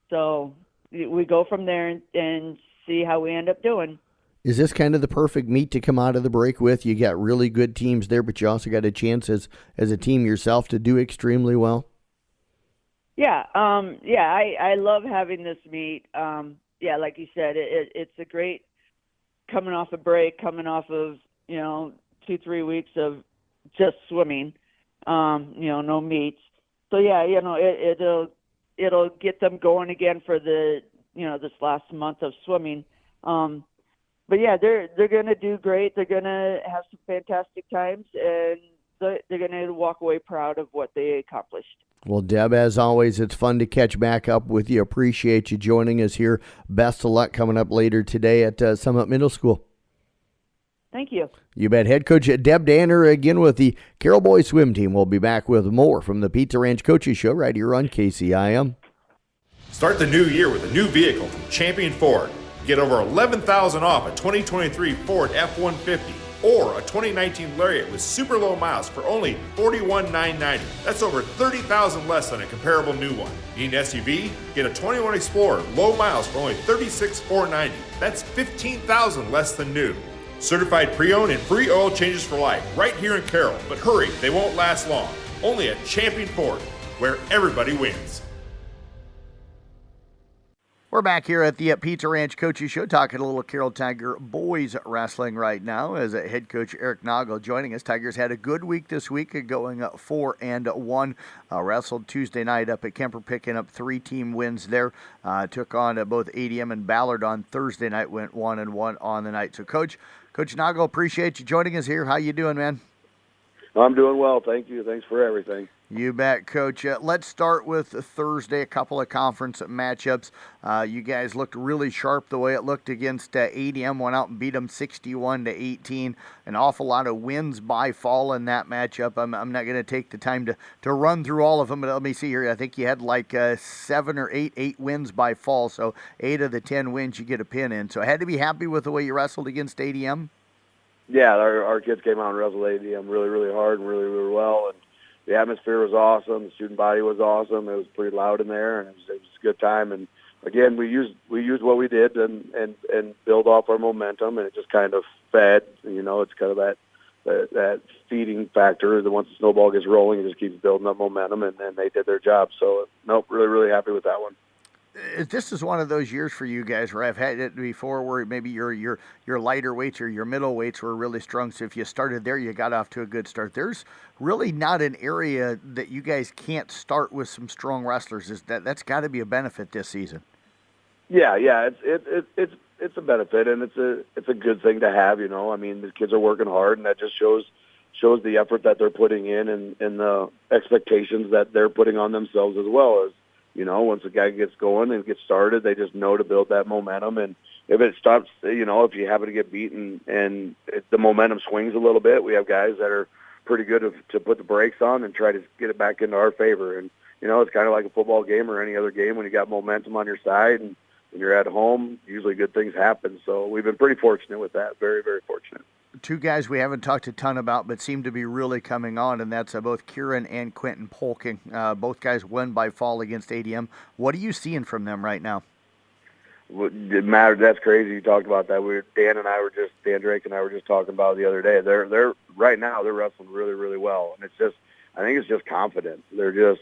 So we go from there and see how we end up doing. Is this kind of the perfect meet to come out of the break with? You got really good teams there, but you also got a chance as a team yourself to do extremely well? Yeah, I love having this meet. Like you said, it's a great coming off a break, coming off of 2-3 weeks of just swimming, no meets. So it'll get them going again for the this last month of swimming. But they're gonna do great. They're gonna have some fantastic times, and they're gonna walk away proud of what they accomplished. Well, Deb, as always, it's fun to catch back up with you. Appreciate you joining us here. Best of luck coming up later today at Summit Middle School. Thank you. You bet. Head coach Deb Danner again with the Carroll Boys swim team. We'll be back with more from the Pizza Ranch Coaches Show right here on KCIM. Start the new year with a new vehicle from Champion Ford. Get over $11,000 off a 2023 Ford F-150 or a 2019 Lariat with super low miles for only $41,990. That's over $30,000 less than a comparable new one. Need an SUV? Get a 21 Explorer, low miles for only $36,490. That's $15,000 less than new. Certified pre-owned and free oil changes for life right here in Carroll. But hurry, they won't last long. Only at Champion Ford, where everybody wins. We're back here at the Pizza Ranch Coaches Show talking a little Carroll Tiger boys wrestling right now as head coach Eric Nagel joining us. Tigers had a good week this week, going 4-1. Wrestled Tuesday night up at Kemper, picking up 3 team wins there. Took on both ADM and Ballard on Thursday night, went 1-1 on the night. So Coach Nagel, appreciate you joining us here. How you doing, man? I'm doing well, thank you. Thanks for everything. You bet, Coach. Let's start with Thursday, a couple of conference matchups. You guys looked really sharp the way it looked against ADM, went out and beat them 61-18. An awful lot of wins by fall in that matchup. I'm not going to take the time to run through all of them, but let me see here. I think you had like 7 or 8 wins by fall, so 8 of the 10 wins you get a pin in. So I had to be happy with the way you wrestled against ADM. Yeah, our kids came out and wrestled ADM really, really hard and really, really well, and the atmosphere was awesome. The student body was awesome. It was pretty loud in there, and it was a good time. And again, we used what we did and build off our momentum, and it just kind of fed. It's kind of that feeding factor. That once the snowball gets rolling, it just keeps building up momentum, and they did their job. So, nope, really, really happy with that one. This is one of those years for you guys where I've had it before where maybe your lighter weights or your middle weights were really strong. So if you started there, you got off to a good start. There's really not an area that you guys can't start with some strong wrestlers. That's got to be a benefit this season? Yeah, it's a benefit, and it's a good thing to have. I mean, the kids are working hard, and that just shows the effort that they're putting in and the expectations that they're putting on themselves as well. As once a guy gets going and gets started, they just know to build that momentum. And if it stops, if you happen to get beaten and the momentum swings a little bit, we have guys that are pretty good to put the brakes on and try to get it back into our favor. And it's kind of like a football game or any other game. When you got momentum on your side and when you're at home, usually good things happen. So we've been pretty fortunate with that. Very, very fortunate. Two guys we haven't talked a ton about but seem to be really coming on, and that's both Kieran and Quentin Polking. Both guys won by fall against ADM. What are you seeing from them right now? Matt, that's crazy you talked about that. Dan Drake and I were just talking about it the other day. They're right now they're wrestling really, really well. And I think it's just confidence. They're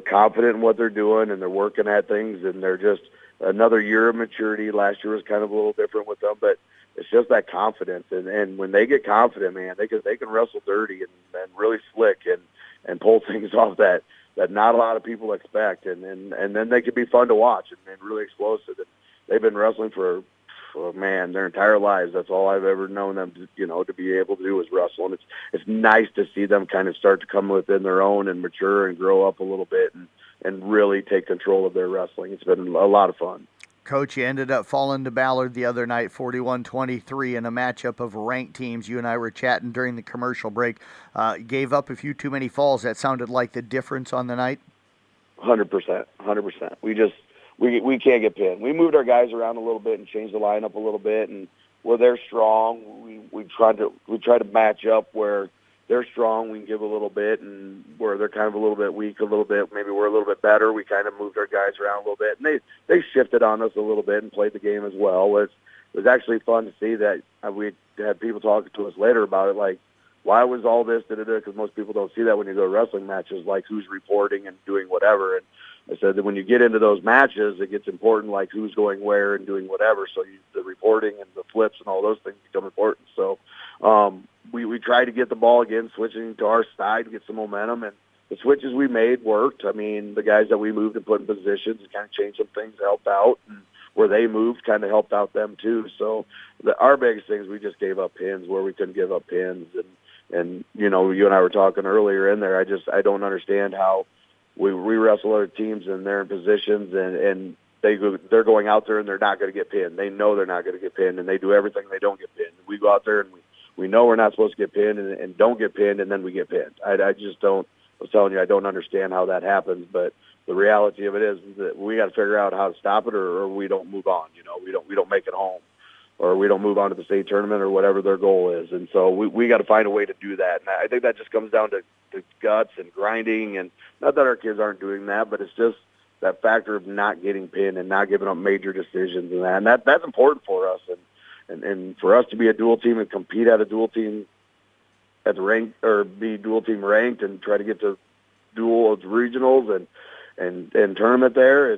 confident in what they're doing, and they're working at things, and they're just another year of maturity. Last year was kind of a little different with them, but it's just that confidence, and when they get confident, man, they can wrestle dirty and really slick and pull things off that not a lot of people expect, and then they can be fun to watch and really explosive. And they've been wrestling for their entire lives. That's all I've ever known them to be able to do is wrestle, and it's nice to see them kind of start to come within their own and mature and grow up a little bit and really take control of their wrestling. It's been a lot of fun. Coach, you ended up falling to Ballard the other night, 41-23, in a matchup of ranked teams. You and I were chatting during the commercial break. Gave up a few too many falls. That sounded like the difference on the night? 100%. We can't get pinned. We moved our guys around a little bit and changed the lineup a little bit, and where they're strong, we try to match up where they're strong, we can give a little bit, and where they're kind of a little bit weak, a little bit, maybe we're a little bit better, we kind of moved our guys around a little bit. And they shifted on us a little bit and played the game as well. It was actually fun to see that. We had people talking to us later about it, like, why was all this, because most people don't see that when you go to wrestling matches, like who's reporting and doing whatever. And I said that when you get into those matches, it gets important, like who's going where and doing whatever. So the reporting and the flips and all those things become important. So we tried to get the ball again, switching to our side, get some momentum, and the switches we made worked. I mean, the guys that we moved and put in positions and kind of changed some things helped out, and where they moved kind of helped out them too. So our biggest things, we just gave up pins where we couldn't give up pins. And you and I were talking earlier in there, I don't understand how we wrestle other teams and they're in positions and they're going out there and they're not going to get pinned. They know they're not going to get pinned, and they do everything they don't get pinned. We go out there and we know we're not supposed to get pinned and don't get pinned, and then we get pinned. I just don't. I was telling you, I don't understand how that happens, but the reality of it is that we got to figure out how to stop it, or we don't move on. We don't make it home, or we don't move on to the state tournament or whatever their goal is. And so we got to find a way to do that. And I think that just comes down to guts and grinding, and not that our kids aren't doing that, but it's just that factor of not getting pinned and not giving up major decisions and that's important for us. And for us to be a dual team and compete at a dual team at the rank, or be dual team ranked and try to get to dual regionals and tournament there,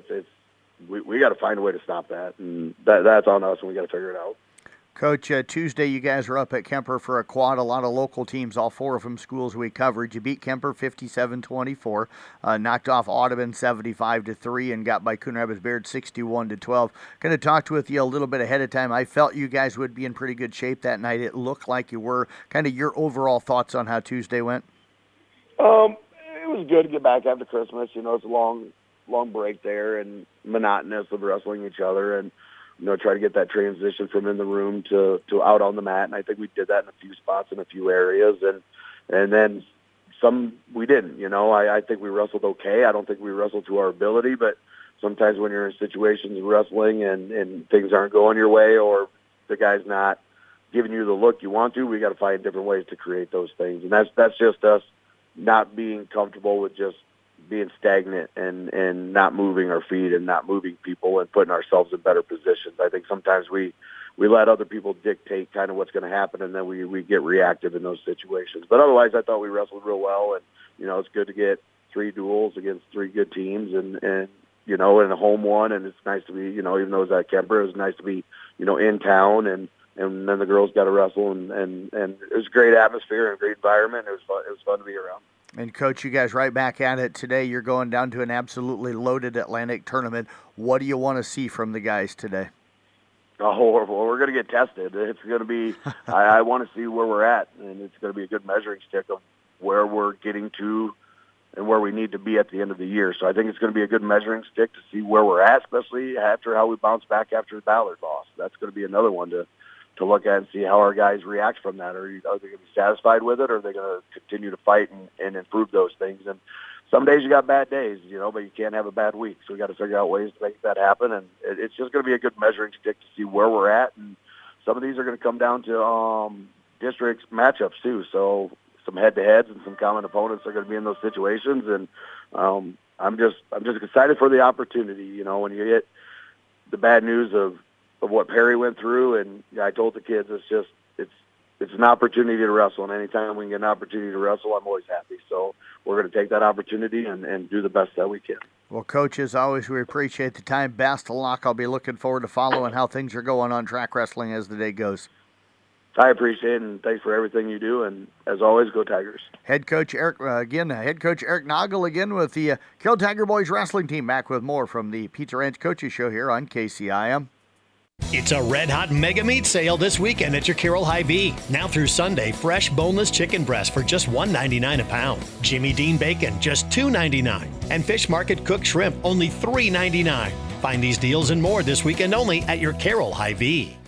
we got to find a way to stop that, and that's on us, and we got to figure it out. Coach, Tuesday you guys were up at Kemper for a quad. A lot of local teams, all four of them schools we covered. You beat Kemper 57-24, knocked off Audubon 75-3, and got by Coon Rapids Bayard 61-12. Going to talk with you a little bit ahead of time. I felt you guys would be in pretty good shape that night. It looked like you were. Kind of your overall thoughts on how Tuesday went? It was good to get back after Christmas. It's a long break there and monotonous of wrestling each other, and try to get that transition from in the room to out on the mat. And I think we did that in a few spots in a few areas, and then some we didn't. I think we wrestled okay. I don't think we wrestled to our ability, but sometimes when you're in situations wrestling and things aren't going your way, or the guy's not giving you the look you want to, we got to find different ways to create those things. And that's just us not being comfortable with just being stagnant and not moving our feet and not moving people and putting ourselves in better positions. I think sometimes we let other people dictate kind of what's going to happen, and then we get reactive in those situations. But otherwise, I thought we wrestled real well, and it's good to get 3 duels against 3 good teams, and in a home one, and it's nice to be, even though it was at Kemper, it was nice to be, in town, and then the girls got to wrestle, and it was a great atmosphere and a great environment. It was fun to be around. And, Coach, you guys right back at it today. You're going down to an absolutely loaded Atlantic tournament. What do you want to see from the guys today? Oh, well, we're going to get tested. It's going to be I want to see where we're at, and it's going to be a good measuring stick of where we're getting to and where we need to be at the end of the year. So I think it's going to be a good measuring stick to see where we're at, especially after how we bounce back after the Ballard loss. That's going to be another one to look at and see how our guys react from that. Are they going to be satisfied with it, or are they going to continue to fight and improve those things? And some days you got bad days, but you can't have a bad week. So we got to figure out ways to make that happen. And it's just going to be a good measuring stick to see where we're at. And some of these are going to come down to districts matchups too. So some head-to-heads and some common opponents are going to be in those situations. And I'm just excited for the opportunity. When you get the bad news of what Perry went through, and I told the kids it's an opportunity to wrestle, and anytime we can get an opportunity to wrestle, I'm always happy. So we're going to take that opportunity and do the best that we can. Well, Coach, as always, we appreciate the time. Best of luck. I'll be looking forward to following how things are going on track wrestling as the day goes. I appreciate it, and thanks for everything you do. And as always, go Tigers. Head Coach Eric Noggle again with the Kill Tiger Boys wrestling team. Back with more from the Pizza Ranch Coaches Show here on KCIM. It's a red-hot mega meat sale this weekend at your Carroll Hy-Vee. Now through Sunday, fresh boneless chicken breast for just $1.99 a pound. Jimmy Dean bacon, just $2.99. And Fish Market cooked shrimp, only $3.99. Find these deals and more this weekend only at your Carroll Hy-Vee.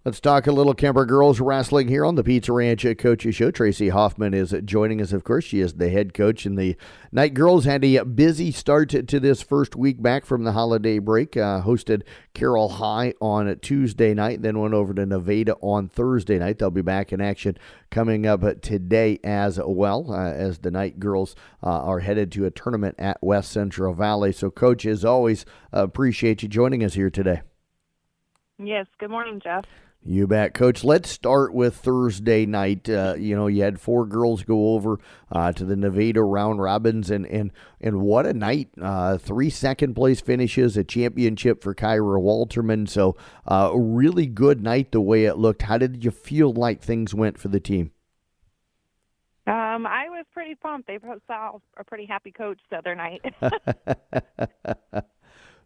Let's talk a little Kemper girls wrestling here on the Pizza Ranch Coaches Show. Tracy Hoffman is joining us, of course. She is the head coach, and the Knight girls had a busy start to this first week back from the holiday break. Hosted Carroll High on Tuesday night, then went over to Nevada on Thursday night. They'll be back in action coming up today as well, as the Knight girls are headed to a tournament at West Central Valley. So, Coach, as always, appreciate you joining us here today. Yes, good morning, Jeff. You bet, Coach. Let's start with Thursday night. You had 4 girls go over to the Nevada round robins, and what a night. 3 second-place finishes, a championship for Kyra Walterman. So a really good night the way it looked. How did you feel like things went for the team? I was pretty pumped. They saw a pretty happy coach the other night.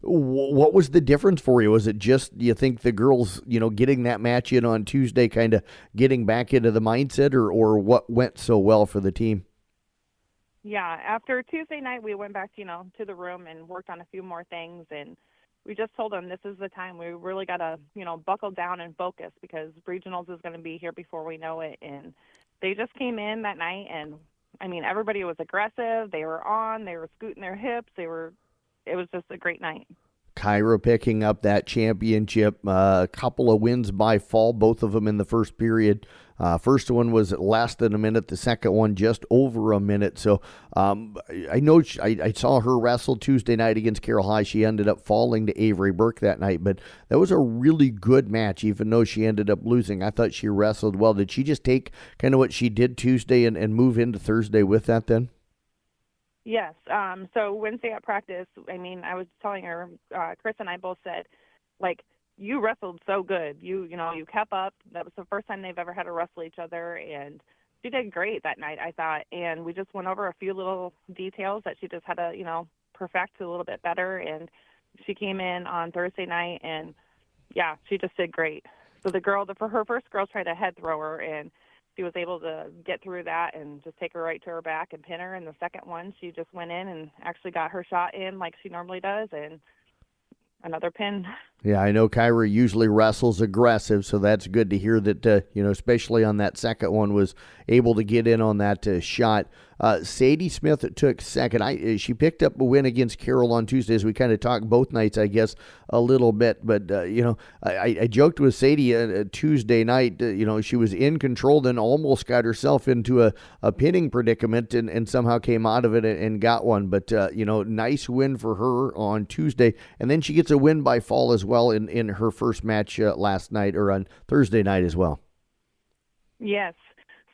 What was the difference for you? Was it just, you think, the girls, getting that match in on Tuesday, kind of getting back into the mindset, or what went so well for the team? Yeah, after Tuesday night, we went back, to the room and worked on a few more things, and we just told them this is the time we really got to, buckle down and focus, because regionals is going to be here before we know it. And they just came in that night, and everybody was aggressive. They were scooting their hips. It was just a great night. Kyra picking up that championship, a couple of wins by fall, both of them in the first period. First one was less than a minute, the second one just over a minute. So I know I saw her wrestle Tuesday night against Carroll High. She ended up falling to Avery Burke that night, but that was a really good match, even though she ended up losing. I thought she wrestled well. Did she just take kind of what she did Tuesday and move into Thursday with that then? Yes. So Wednesday at practice, I was telling her, Chris and I both said, you wrestled so good. You kept up. That was the first time they've ever had to wrestle each other, and she did great that night, I thought. And we just went over a few little details that she just had to, perfect a little bit better. And she came in on Thursday night, and yeah, she just did great. So for her first girl tried a head thrower, and she was able to get through that and just take her right to her back and pin her. And the second one, she just went in and actually got her shot in like she normally does, and another pin. Yeah, I know Kyra usually wrestles aggressive, so that's good to hear that, especially on that second one, was able to get in on that shot. Sadie Smith took second. She picked up a win against Carroll on Tuesday, as we kind of talked both nights, I guess, a little bit. But, I joked with Sadie Tuesday night, she was in control, then almost got herself into a pinning predicament and somehow came out of it and got one. But, nice win for her on Tuesday. And then she gets a win by fall as well in her first match last night, or on Thursday night as well. Yes.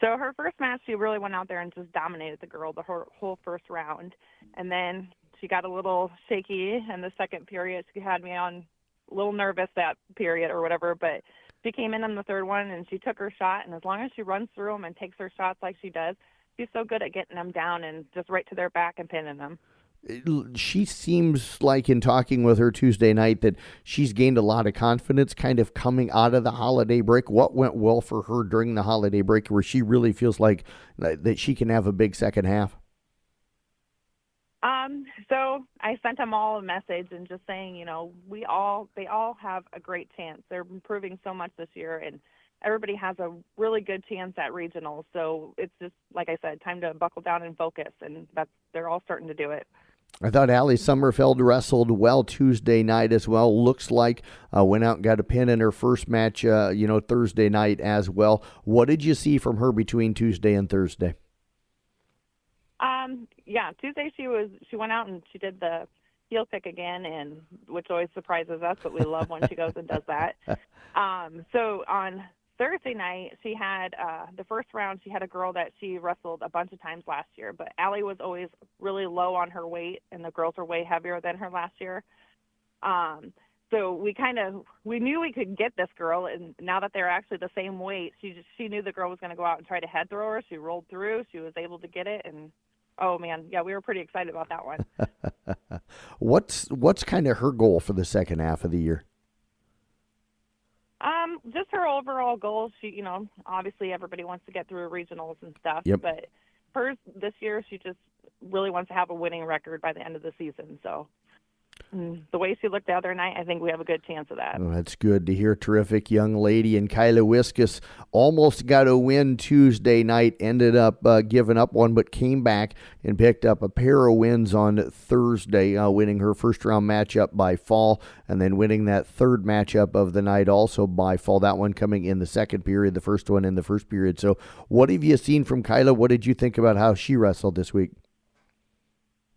So her first match, she really went out there and just dominated the girl the whole first round. And then she got a little shaky in the second period. She had me on a little nervous that period or whatever, but she came in the third one, and she took her shot, and as long as she runs through them and takes her shots like she does, she's so good at getting them down and just right to their back and pinning them. She seems like, in talking with her Tuesday night, that she's gained a lot of confidence kind of coming out of the holiday break. What went well for her during the holiday break where she really feels like that she can have a big second half? So I sent them all a message and just saying, you know, they all have a great chance. They're improving so much this year, and everybody has a really good chance at regionals. So it's just, like I said, time to buckle down and focus, and they're all starting to do it. I thought Allie Sommerfeld wrestled well Tuesday night as well. Looks like went out and got a pin in her first match, Thursday night as well. What did you see from her between Tuesday and Thursday? Tuesday she went out and she did the heel kick again, and which always surprises us, but we love when she goes and does that. So on Thursday night, she had the first round. She had a girl that she wrestled a bunch of times last year, but Allie was always really low on her weight, and the girls were way heavier than her last year. So we knew we could get this girl, and now that they're actually the same weight, she knew the girl was going to go out and try to head throw her. She rolled through. She was able to get it, and oh man, yeah, we were pretty excited about that one. What's kind of her goal for the second half of the year? Just her overall goal. She, obviously everybody wants to get through regionals and stuff. Yep. But hers this year, she just really wants to have a winning record by the end of the season. So the way she looked the other night, I think we have a good chance of that. Oh, that's good to hear. Terrific young lady. And Kyla Wiskus almost got a win Tuesday night, ended up giving up one, but came back and picked up a pair of wins on Thursday, winning her first round matchup by fall, and then winning that third matchup of the night also by fall. That one coming in the second period, the first one in the first period. So what have you seen from Kyla? What did you think about how she wrestled this week?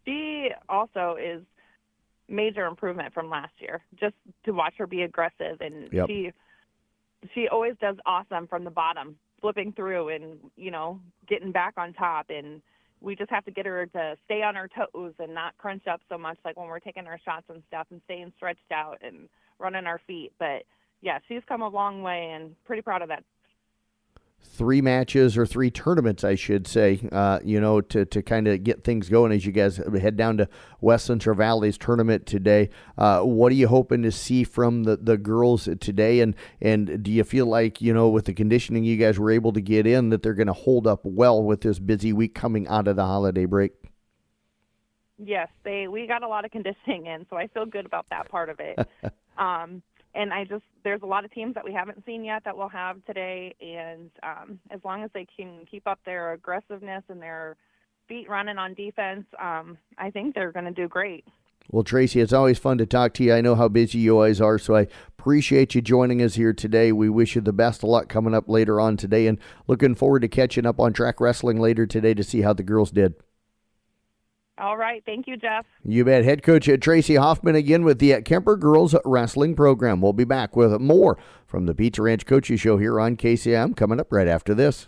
She also is major improvement from last year. Just to watch her be aggressive, and Yep. she always does awesome from the bottom, flipping through and getting back on top. And we just have to get her to stay on her toes and not crunch up so much, like when we're taking our shots and stuff, and staying stretched out and running our feet. But yeah, she's come a long way, and pretty proud of that. 3 matches, or 3 tournaments, I should say, to kind of get things going as you guys head down to West Central Valley's tournament today. What are you hoping to see from the girls today? And do you feel like, with the conditioning you guys were able to get in, that they're going to hold up well with this busy week coming out of the holiday break? Yes, we got a lot of conditioning in, so I feel good about that part of it. And there's a lot of teams that we haven't seen yet that we'll have today. And as long as they can keep up their aggressiveness and their feet running on defense, I think they're going to do great. Well, Tracy, it's always fun to talk to you. I know how busy you always are, so I appreciate you joining us here today. We wish you the best of luck coming up later on today, and looking forward to catching up on track wrestling later today to see how the girls did. All right. Thank you, Jeff. You bet. Head coach Tracy Hoffman again with the Kemper Girls Wrestling Program. We'll be back with more from the Pizza Ranch Coaches Show here on KCM coming up right after this.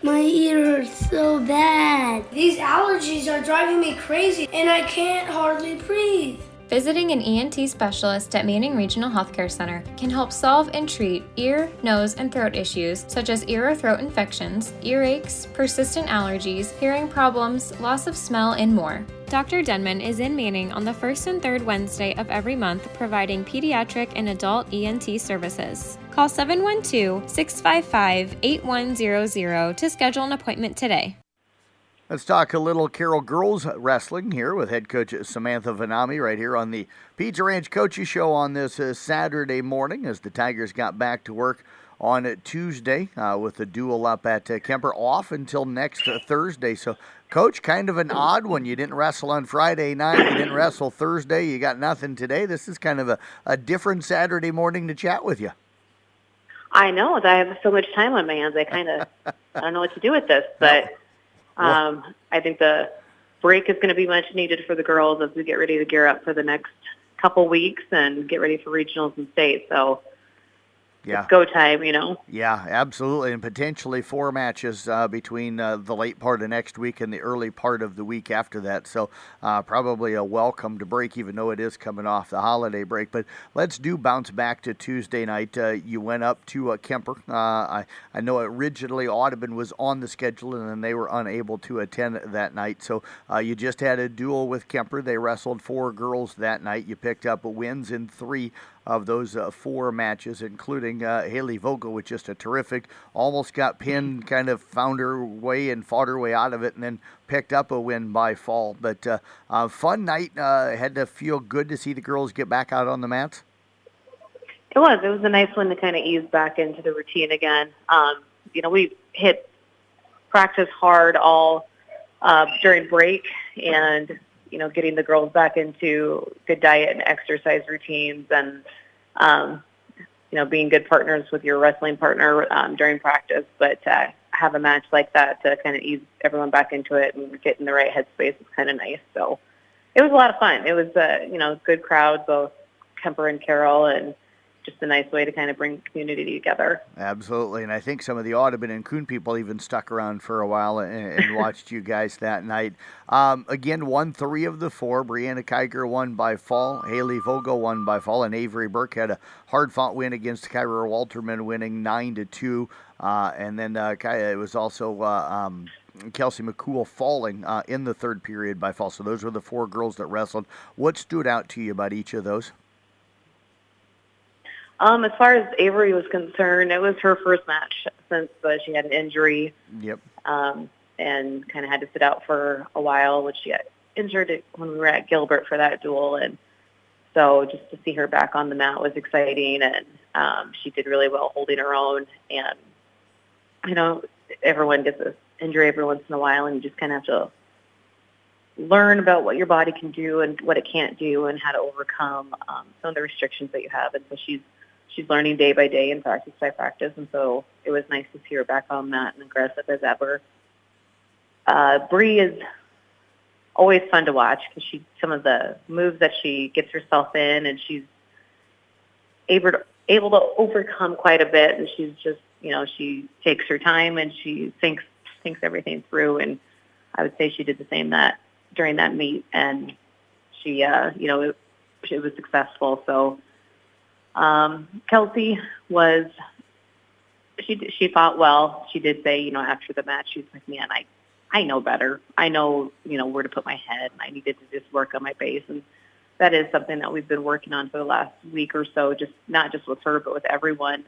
My ear hurts so bad. These allergies are driving me crazy, and I can't hardly breathe. Visiting an ENT specialist at Manning Regional Healthcare Center can help solve and treat ear, nose, and throat issues such as ear or throat infections, earaches, persistent allergies, hearing problems, loss of smell, and more. Dr. Denman is in Manning on the first and third Wednesday of every month, providing pediatric and adult ENT services. Call 712-655-8100 to schedule an appointment today. Let's talk a little Carroll girls wrestling here with head coach Samantha Vanami right here on the Pizza Ranch Coaches Show on this Saturday morning as the Tigers got back to work on Tuesday with the duel up at Kemper, off until next Thursday. So, Coach, kind of an odd one. You didn't wrestle on Friday night. You didn't wrestle Thursday. You got nothing today. This is kind of a different Saturday morning to chat with you. I know. I have so much time on my hands. I don't know what to do with this, but I think the break is going to be much needed for the girls as we get ready to gear up for the next couple weeks and get ready for regionals and state. So Yeah. It's go time, you know. Yeah, absolutely, and potentially 4 matches between the late part of next week and the early part of the week after that. So probably a welcomed break, even though it is coming off the holiday break. But let's bounce back to Tuesday night. You went up to Kemper. I know originally Audubon was on the schedule, and then they were unable to attend that night. So you just had a duel with Kemper. They wrestled 4 girls that night. You picked up wins in 3 of those 4 matches, including Haley Vogel, with just a terrific, almost got pinned, kind of found her way and fought her way out of it, and then picked up a win by fall. But fun night. Had to feel good to see the girls get back out on the mats. It was a nice one to kind of ease back into the routine again. You know, we hit practice hard all during break, and you know, getting the girls back into good diet and exercise routines, and you know, being good partners with your wrestling partner during practice. But have a match like that to kind of ease everyone back into it and get in the right headspace is kind of nice. So it was a lot of fun. It was you know, good crowd, both Kemper and Carroll, and just a nice way to kind of bring the community together. Absolutely, and I think some of the Audubon and Kuhn people even stuck around for a while and watched you guys that night. Again, won 3 of the 4. Brianna Kiger won by fall. Haley Vogel won by fall, and Avery Burke had a hard-fought win against Kyra Walterman, winning 9-2. And then it was also Kelsey McCool falling in the 3rd period by fall. So those were the 4 girls that wrestled. What stood out to you about each of those? As far as Avery was concerned, it was her first match since she had an injury. Yep. And kind of had to sit out for a while, which she got injured when we were at Gilbert for that duel. And so just to see her back on the mat was exciting, and she did really well holding her own. And, you know, everyone gets an injury every once in a while, and you just kind of have to learn about what your body can do and what it can't do, and how to overcome some of the restrictions that you have. And so she's learning day by day and practice by practice, and so it was nice to see her back on that and aggressive as ever. Bree is always fun to watch because some of the moves that she gets herself in, and she's able to overcome quite a bit, and she's just, you know, she takes her time and she thinks everything through, and I would say she did the same during that meet, and she, you know, it was successful. So Kelsey she fought well. She did say, you know, after the match, she was like, man, I know better. I know, you know, where to put my head, and I needed to just work on my base. And that is something that we've been working on for the last week or so, just not just with her, but with everyone.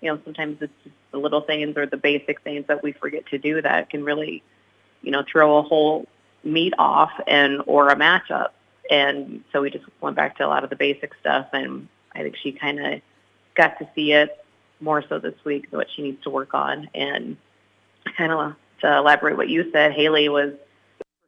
You know, sometimes it's just the little things or the basic things that we forget to do that can really, you know, throw a whole meet off or a matchup. And so we just went back to a lot of the basic stuff, and I think she kind of got to see it more so this week, what she needs to work on. And kind of to elaborate what you said, Haley was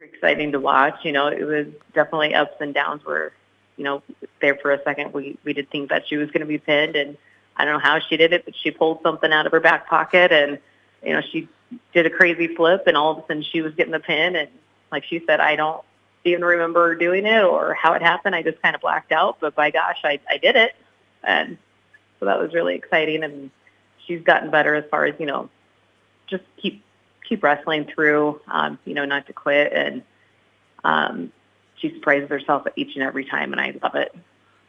exciting to watch. You know, it was definitely ups and downs where, you know, there for a second we did think that she was going to be pinned, and I don't know how she did it, but she pulled something out of her back pocket, and, you know, she did a crazy flip, and all of a sudden she was getting the pin. And like she said, I don't even remember doing it or how it happened. I just kind of blacked out, but by gosh, I did it. And so that was really exciting. And she's gotten better as far as, you know, just keep wrestling through, you know, not to quit. And she surprises herself each and every time, and I love it.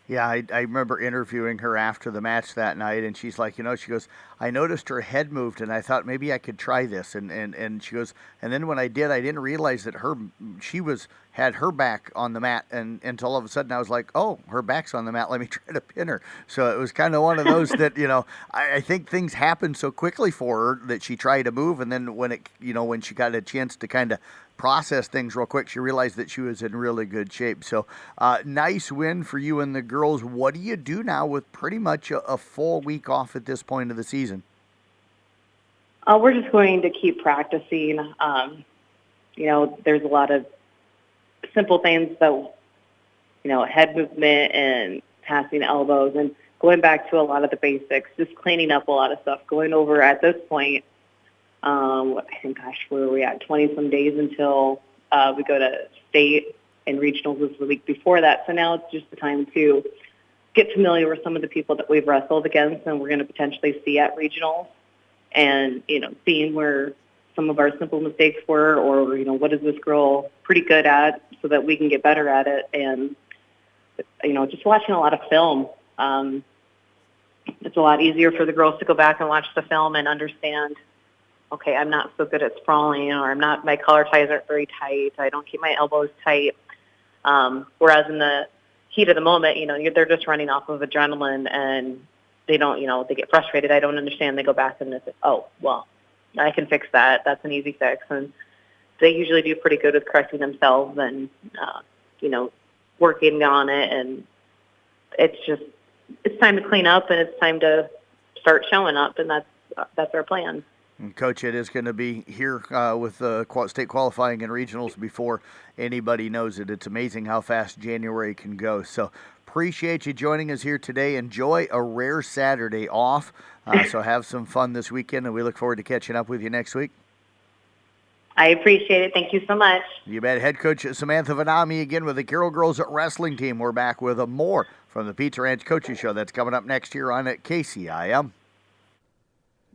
Yeah, I remember interviewing her after the match that night, and she's like, you know, she goes, I noticed her head moved, and I thought maybe I could try this. And she goes, and then when I did, I didn't realize that she had her back on the mat, and until all of a sudden I was like, oh, her back's on the mat, let me try to pin her. So it was kind of one of those that, you know, I think things happened so quickly for her that she tried to move, and then when she got a chance to kind of process things real quick, she realized that she was in really good shape. So nice win for you and the girls. What do you do now with pretty much a full week off at this point of the season? We're just going to keep practicing. You know, there's a lot of simple things that, you know, head movement and passing elbows and going back to a lot of the basics, just cleaning up a lot of stuff, going over at this point, I think, where are we at? 20-some days until we go to state and regionals was the week before that. So now it's just the time to get familiar with some of the people that we've wrestled against and we're going to potentially see at regionals, and, seeing where some of our simple mistakes were, or, what is this girl pretty good at so that we can get better at it. And, just watching a lot of film. It's a lot easier for the girls to go back and watch the film and understand, okay, I'm not so good at sprawling, or my collar ties aren't very tight. I don't keep my elbows tight. Whereas in the heat of the moment, they're just running off of adrenaline and they don't, they get frustrated. I don't understand. They go back and they say, oh, well, I can fix that. That's an easy fix. And they usually do pretty good with correcting themselves and, working on it. And it's time to clean up and it's time to start showing up. And that's our plan. And Coach, it is going to be here with state qualifying and regionals before anybody knows it. It's amazing how fast January can go. So appreciate you joining us here today. Enjoy a rare Saturday off. So have some fun this weekend, and we look forward to catching up with you next week. I appreciate it. Thank you so much. You bet. Head coach Samantha Vanami again with the Carroll Girls Wrestling Team. We're back with more from the Pizza Ranch Coaches Show. That's coming up next here on KCIM.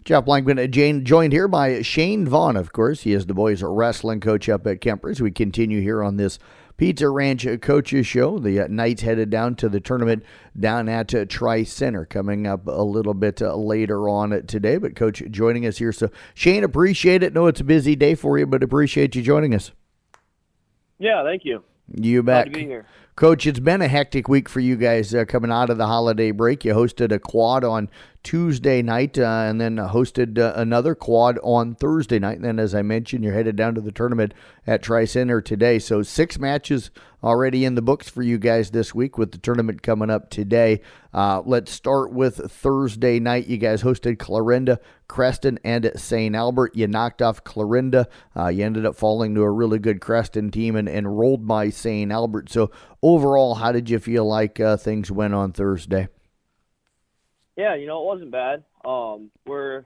Jeff Blankman joined here by Shane Vaughn, of course. He is the boys wrestling coach up at Kemper's. We continue here on this Pizza Ranch Coaches Show. The Knights headed down to the tournament down at Tri-Center coming up a little bit later on today. But Coach joining us here. So Shane, appreciate it. Know it's a busy day for you, but appreciate you joining us. Yeah, thank you. You bet. Glad to be here. Coach, it's been a hectic week for you guys coming out of the holiday break. You hosted a quad on Tuesday night and then hosted another quad on Thursday night. And then, as I mentioned, you're headed down to the tournament at Tri-Center today. So 6 matches already in the books for you guys this week with the tournament coming up today. Let's start with Thursday night. You guys hosted Clarinda, Creston, and St. Albert. You knocked off Clarinda. You ended up falling to a really good Creston team and rolled by St. Albert. So overall, how did you feel like things went on Thursday? Yeah, it wasn't bad. We're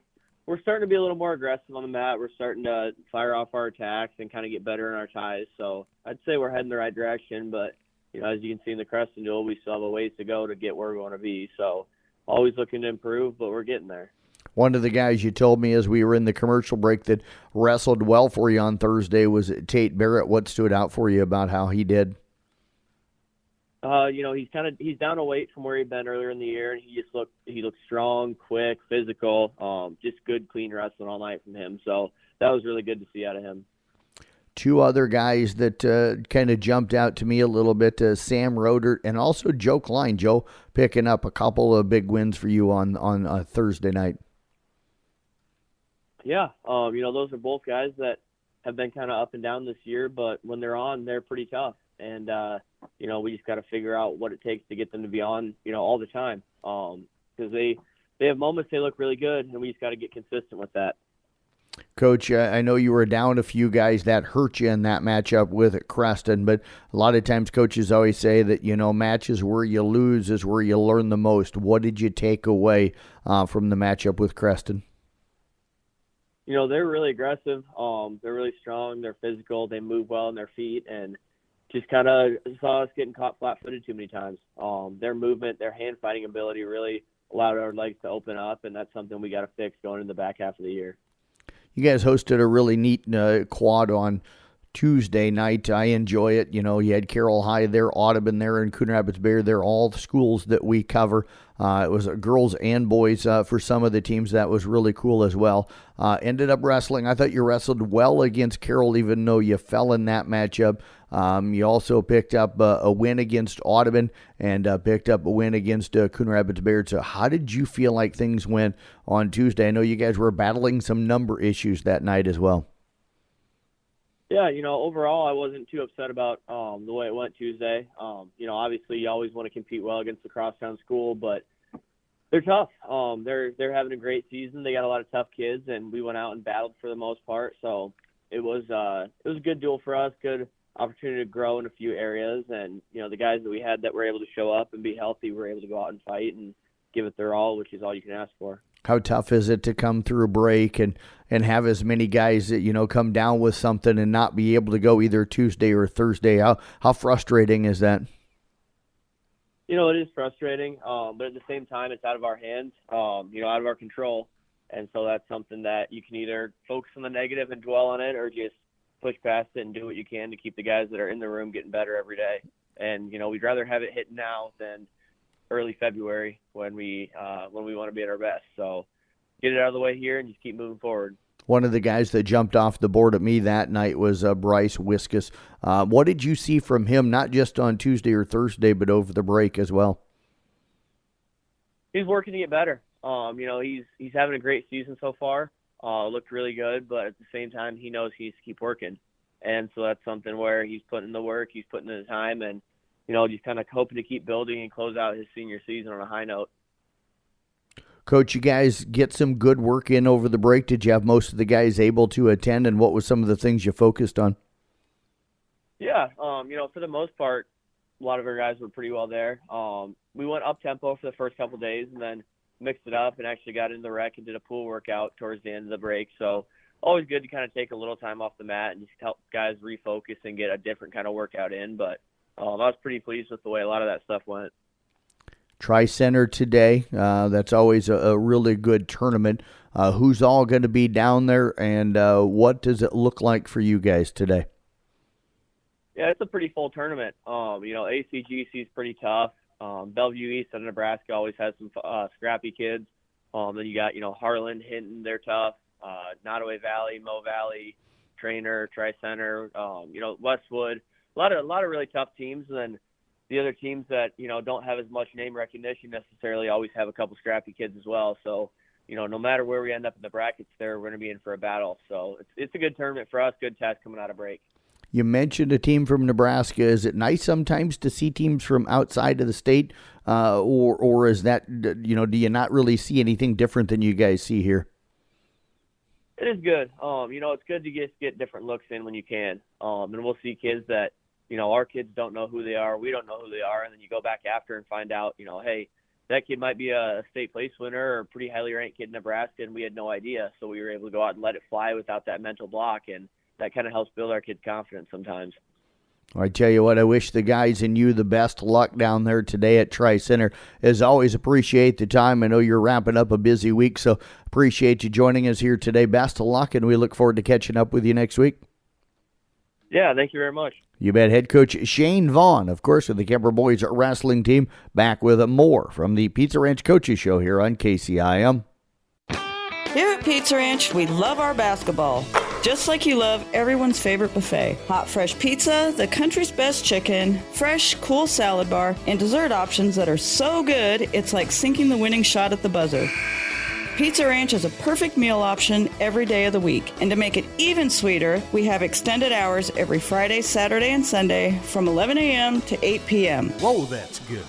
starting to be a little more aggressive on the mat. We're starting to fire off our attacks and kind of get better in our ties. So I'd say we're heading the right direction. But, as you can see in the Creston duel, we still have a ways to go to get where we want to be. So always looking to improve, but we're getting there. One of the guys you told me as we were in the commercial break that wrestled well for you on Thursday was Tate Barrett. What stood out for you about how he did? He's down a weight from where he'd been earlier in the year, and he looked strong, quick, physical, just good, clean wrestling all night from him. So that was really good to see out of him. 2 other guys that kind of jumped out to me a little bit, Sam Rodert and also Joe Klein. Joe picking up a couple of big wins for you on Thursday night. Yeah, those are both guys that have been kind of up and down this year, but when they're on, they're pretty tough. And, we just got to figure out what it takes to get them to be on, all the time. Because they have moments they look really good, and we just got to get consistent with that. Coach, I know you were down a few guys that hurt you in that matchup with Creston, but a lot of times coaches always say that, matches where you lose is where you learn the most. What did you take away from the matchup with Creston? They're really aggressive. They're really strong. They're physical. They move well on their feet, and just kind of saw us getting caught flat-footed too many times. Their movement, their hand-fighting ability really allowed our legs to open up, and that's something we got to fix going in the back half of the year. You guys hosted a really neat quad on Tuesday night. I enjoy it. You had Carroll High there, Audubon there, and Coon Rapids Bay. They're all the schools that we cover. It was girls and boys for some of the teams. That was really cool as well. Ended up wrestling. I thought you wrestled well against Carroll, even though you fell in that matchup. You also picked up a win against Audubon and picked up a win against Coon Rapids Bayard. So how did you feel like things went on Tuesday? I know you guys were battling some number issues that night as well. Yeah, overall I wasn't too upset about the way it went Tuesday. Obviously you always want to compete well against the crosstown school, but they're tough. They're having a great season. They got a lot of tough kids, and we went out and battled for the most part. So it was a good duel for us, good opportunity to grow in a few areas. And, the guys that we had that were able to show up and be healthy were able to go out and fight and give it their all, which is all you can ask for. How tough is it to come through a break and have as many guys that, come down with something and not be able to go either Tuesday or Thursday? How frustrating is that? It is frustrating, but at the same time, it's out of our hands, out of our control. And so that's something that you can either focus on the negative and dwell on it, or just push past it and do what you can to keep the guys that are in the room getting better every day. And, we'd rather have it hit now than early February when we want to be at our best. So get it out of the way here and just keep moving forward. One of the guys that jumped off the board at me that night was Bryce Wiskus. What did you see from him, not just on Tuesday or Thursday, but over the break as well? He's working to get better. He's having a great season so far. Looked really good, but at the same time, he knows he needs to keep working. And so that's something where he's putting in the work, he's putting in the time, and, just kind of hoping to keep building and close out his senior season on a high note. Coach, you guys get some good work in over the break. Did you have most of the guys able to attend, and what was some of the things you focused on? Yeah, for the most part, a lot of our guys were pretty well there. We went up-tempo for the first couple of days and then mixed it up and actually got in the rec and did a pool workout towards the end of the break. So always good to kind of take a little time off the mat and just help guys refocus and get a different kind of workout in. But I was pretty pleased with the way a lot of that stuff went. Tri-Center today. That's always a really good tournament. Who's all going to be down there, and what does it look like for you guys today? Yeah, it's a pretty full tournament. ACGC is pretty tough. Bellevue East and Nebraska always has some scrappy kids. Then you got, Harlan, Hinton, they're tough. Nottoway Valley, Mo Valley, Trainer, Tri-Center, Westwood. A lot of really tough teams. And then the other teams that, don't have as much name recognition necessarily always have a couple scrappy kids as well. So, no matter where we end up in the brackets there, we're going to be in for a battle. So it's a good tournament for us, good test coming out of break. You mentioned a team from Nebraska. Is it nice sometimes to see teams from outside of the state, or is that, do you not really see anything different than you guys see here? It is good. It's good to get different looks in when you can. And we'll see kids that, our kids don't know who they are. We don't know who they are. And then you go back after and find out, hey, that kid might be a state place winner or a pretty highly ranked kid in Nebraska, and we had no idea. So we were able to go out and let it fly without that mental block. And that kind of helps build our kids' confidence sometimes. I tell you what, I wish the guys and you the best luck down there today at Tri-Center. As always, appreciate the time. I know you're wrapping up a busy week, so appreciate you joining us here today. Best of luck, and we look forward to catching up with you next week. Yeah, thank you very much. You bet. Head coach Shane Vaughn, of course, of the Kemper Boys wrestling team, back with more from the Pizza Ranch Coaches Show here on KCIM. Here at Pizza Ranch, we love our basketball. Just like you love everyone's favorite buffet. Hot, fresh pizza, the country's best chicken, fresh, cool salad bar, and dessert options that are so good, it's like sinking the winning shot at the buzzer. Pizza Ranch is a perfect meal option every day of the week. And to make it even sweeter, we have extended hours every Friday, Saturday, and Sunday from 11 a.m. to 8 p.m. Whoa, that's good.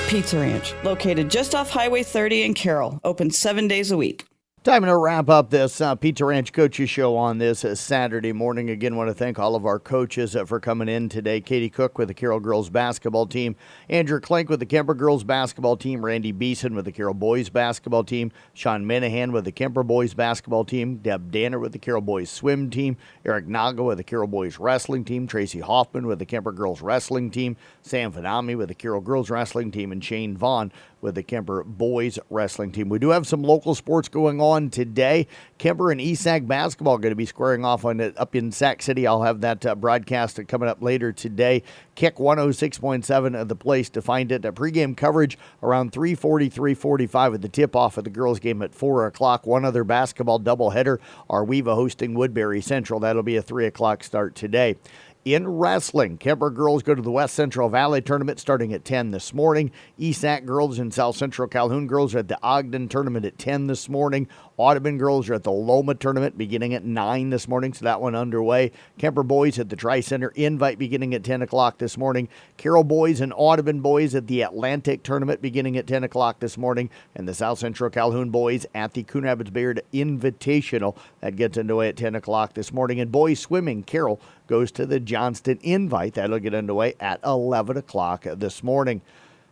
Pizza Ranch, located just off Highway 30 in Carroll, open 7 days a week. Time to wrap up this Pizza Ranch Coaches Show on this Saturday morning. Again, want to thank all of our coaches for coming in today. Katie Cook with the Carroll Girls Basketball Team, Andrew Klink with the Kemper Girls Basketball Team, Randy Beeson with the Carroll Boys Basketball Team, Sean Minahan with the Kemper Boys Basketball Team, Deb Danner with the Carroll Boys Swim Team, Eric Naga with the Carroll Boys Wrestling Team, Tracy Hoffman with the Kemper Girls Wrestling Team, Sam Fanami with the Carroll Girls Wrestling Team, and Shane Vaughn with the Kemper Boys Wrestling Team. We do have some local sports going on today. Kemper and ESAC basketball going to be squaring off on it up in Sac City. I'll have that broadcast coming up later today. Kick 106.7 of the place to find it. Pregame coverage around 3:40, 3:45 at the tip-off of the girls' game at 4 o'clock. One other basketball doubleheader. Arweva hosting Woodbury Central. That'll be a 3 o'clock start today. In wrestling, Kemper girls go to the West Central Valley Tournament starting at 10 this morning. ESAC girls and South Central Calhoun girls are at the Ogden Tournament at 10 this morning. Audubon girls are at the Loma Tournament beginning at 9 this morning, so that one underway. Kemper boys at the Tri-Center Invite beginning at 10 o'clock this morning. Carroll boys and Audubon boys at the Atlantic Tournament beginning at 10 o'clock this morning. And the South Central Calhoun boys at the Coon Rapids Bayard Invitational. That gets underway at 10 o'clock this morning. And boys swimming, Carroll goes to the Johnston Invite. That'll get underway at 11 o'clock this morning.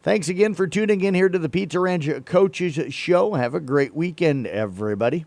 Thanks again for tuning in here to the Pizza Ranch Coaches Show. Have a great weekend, everybody.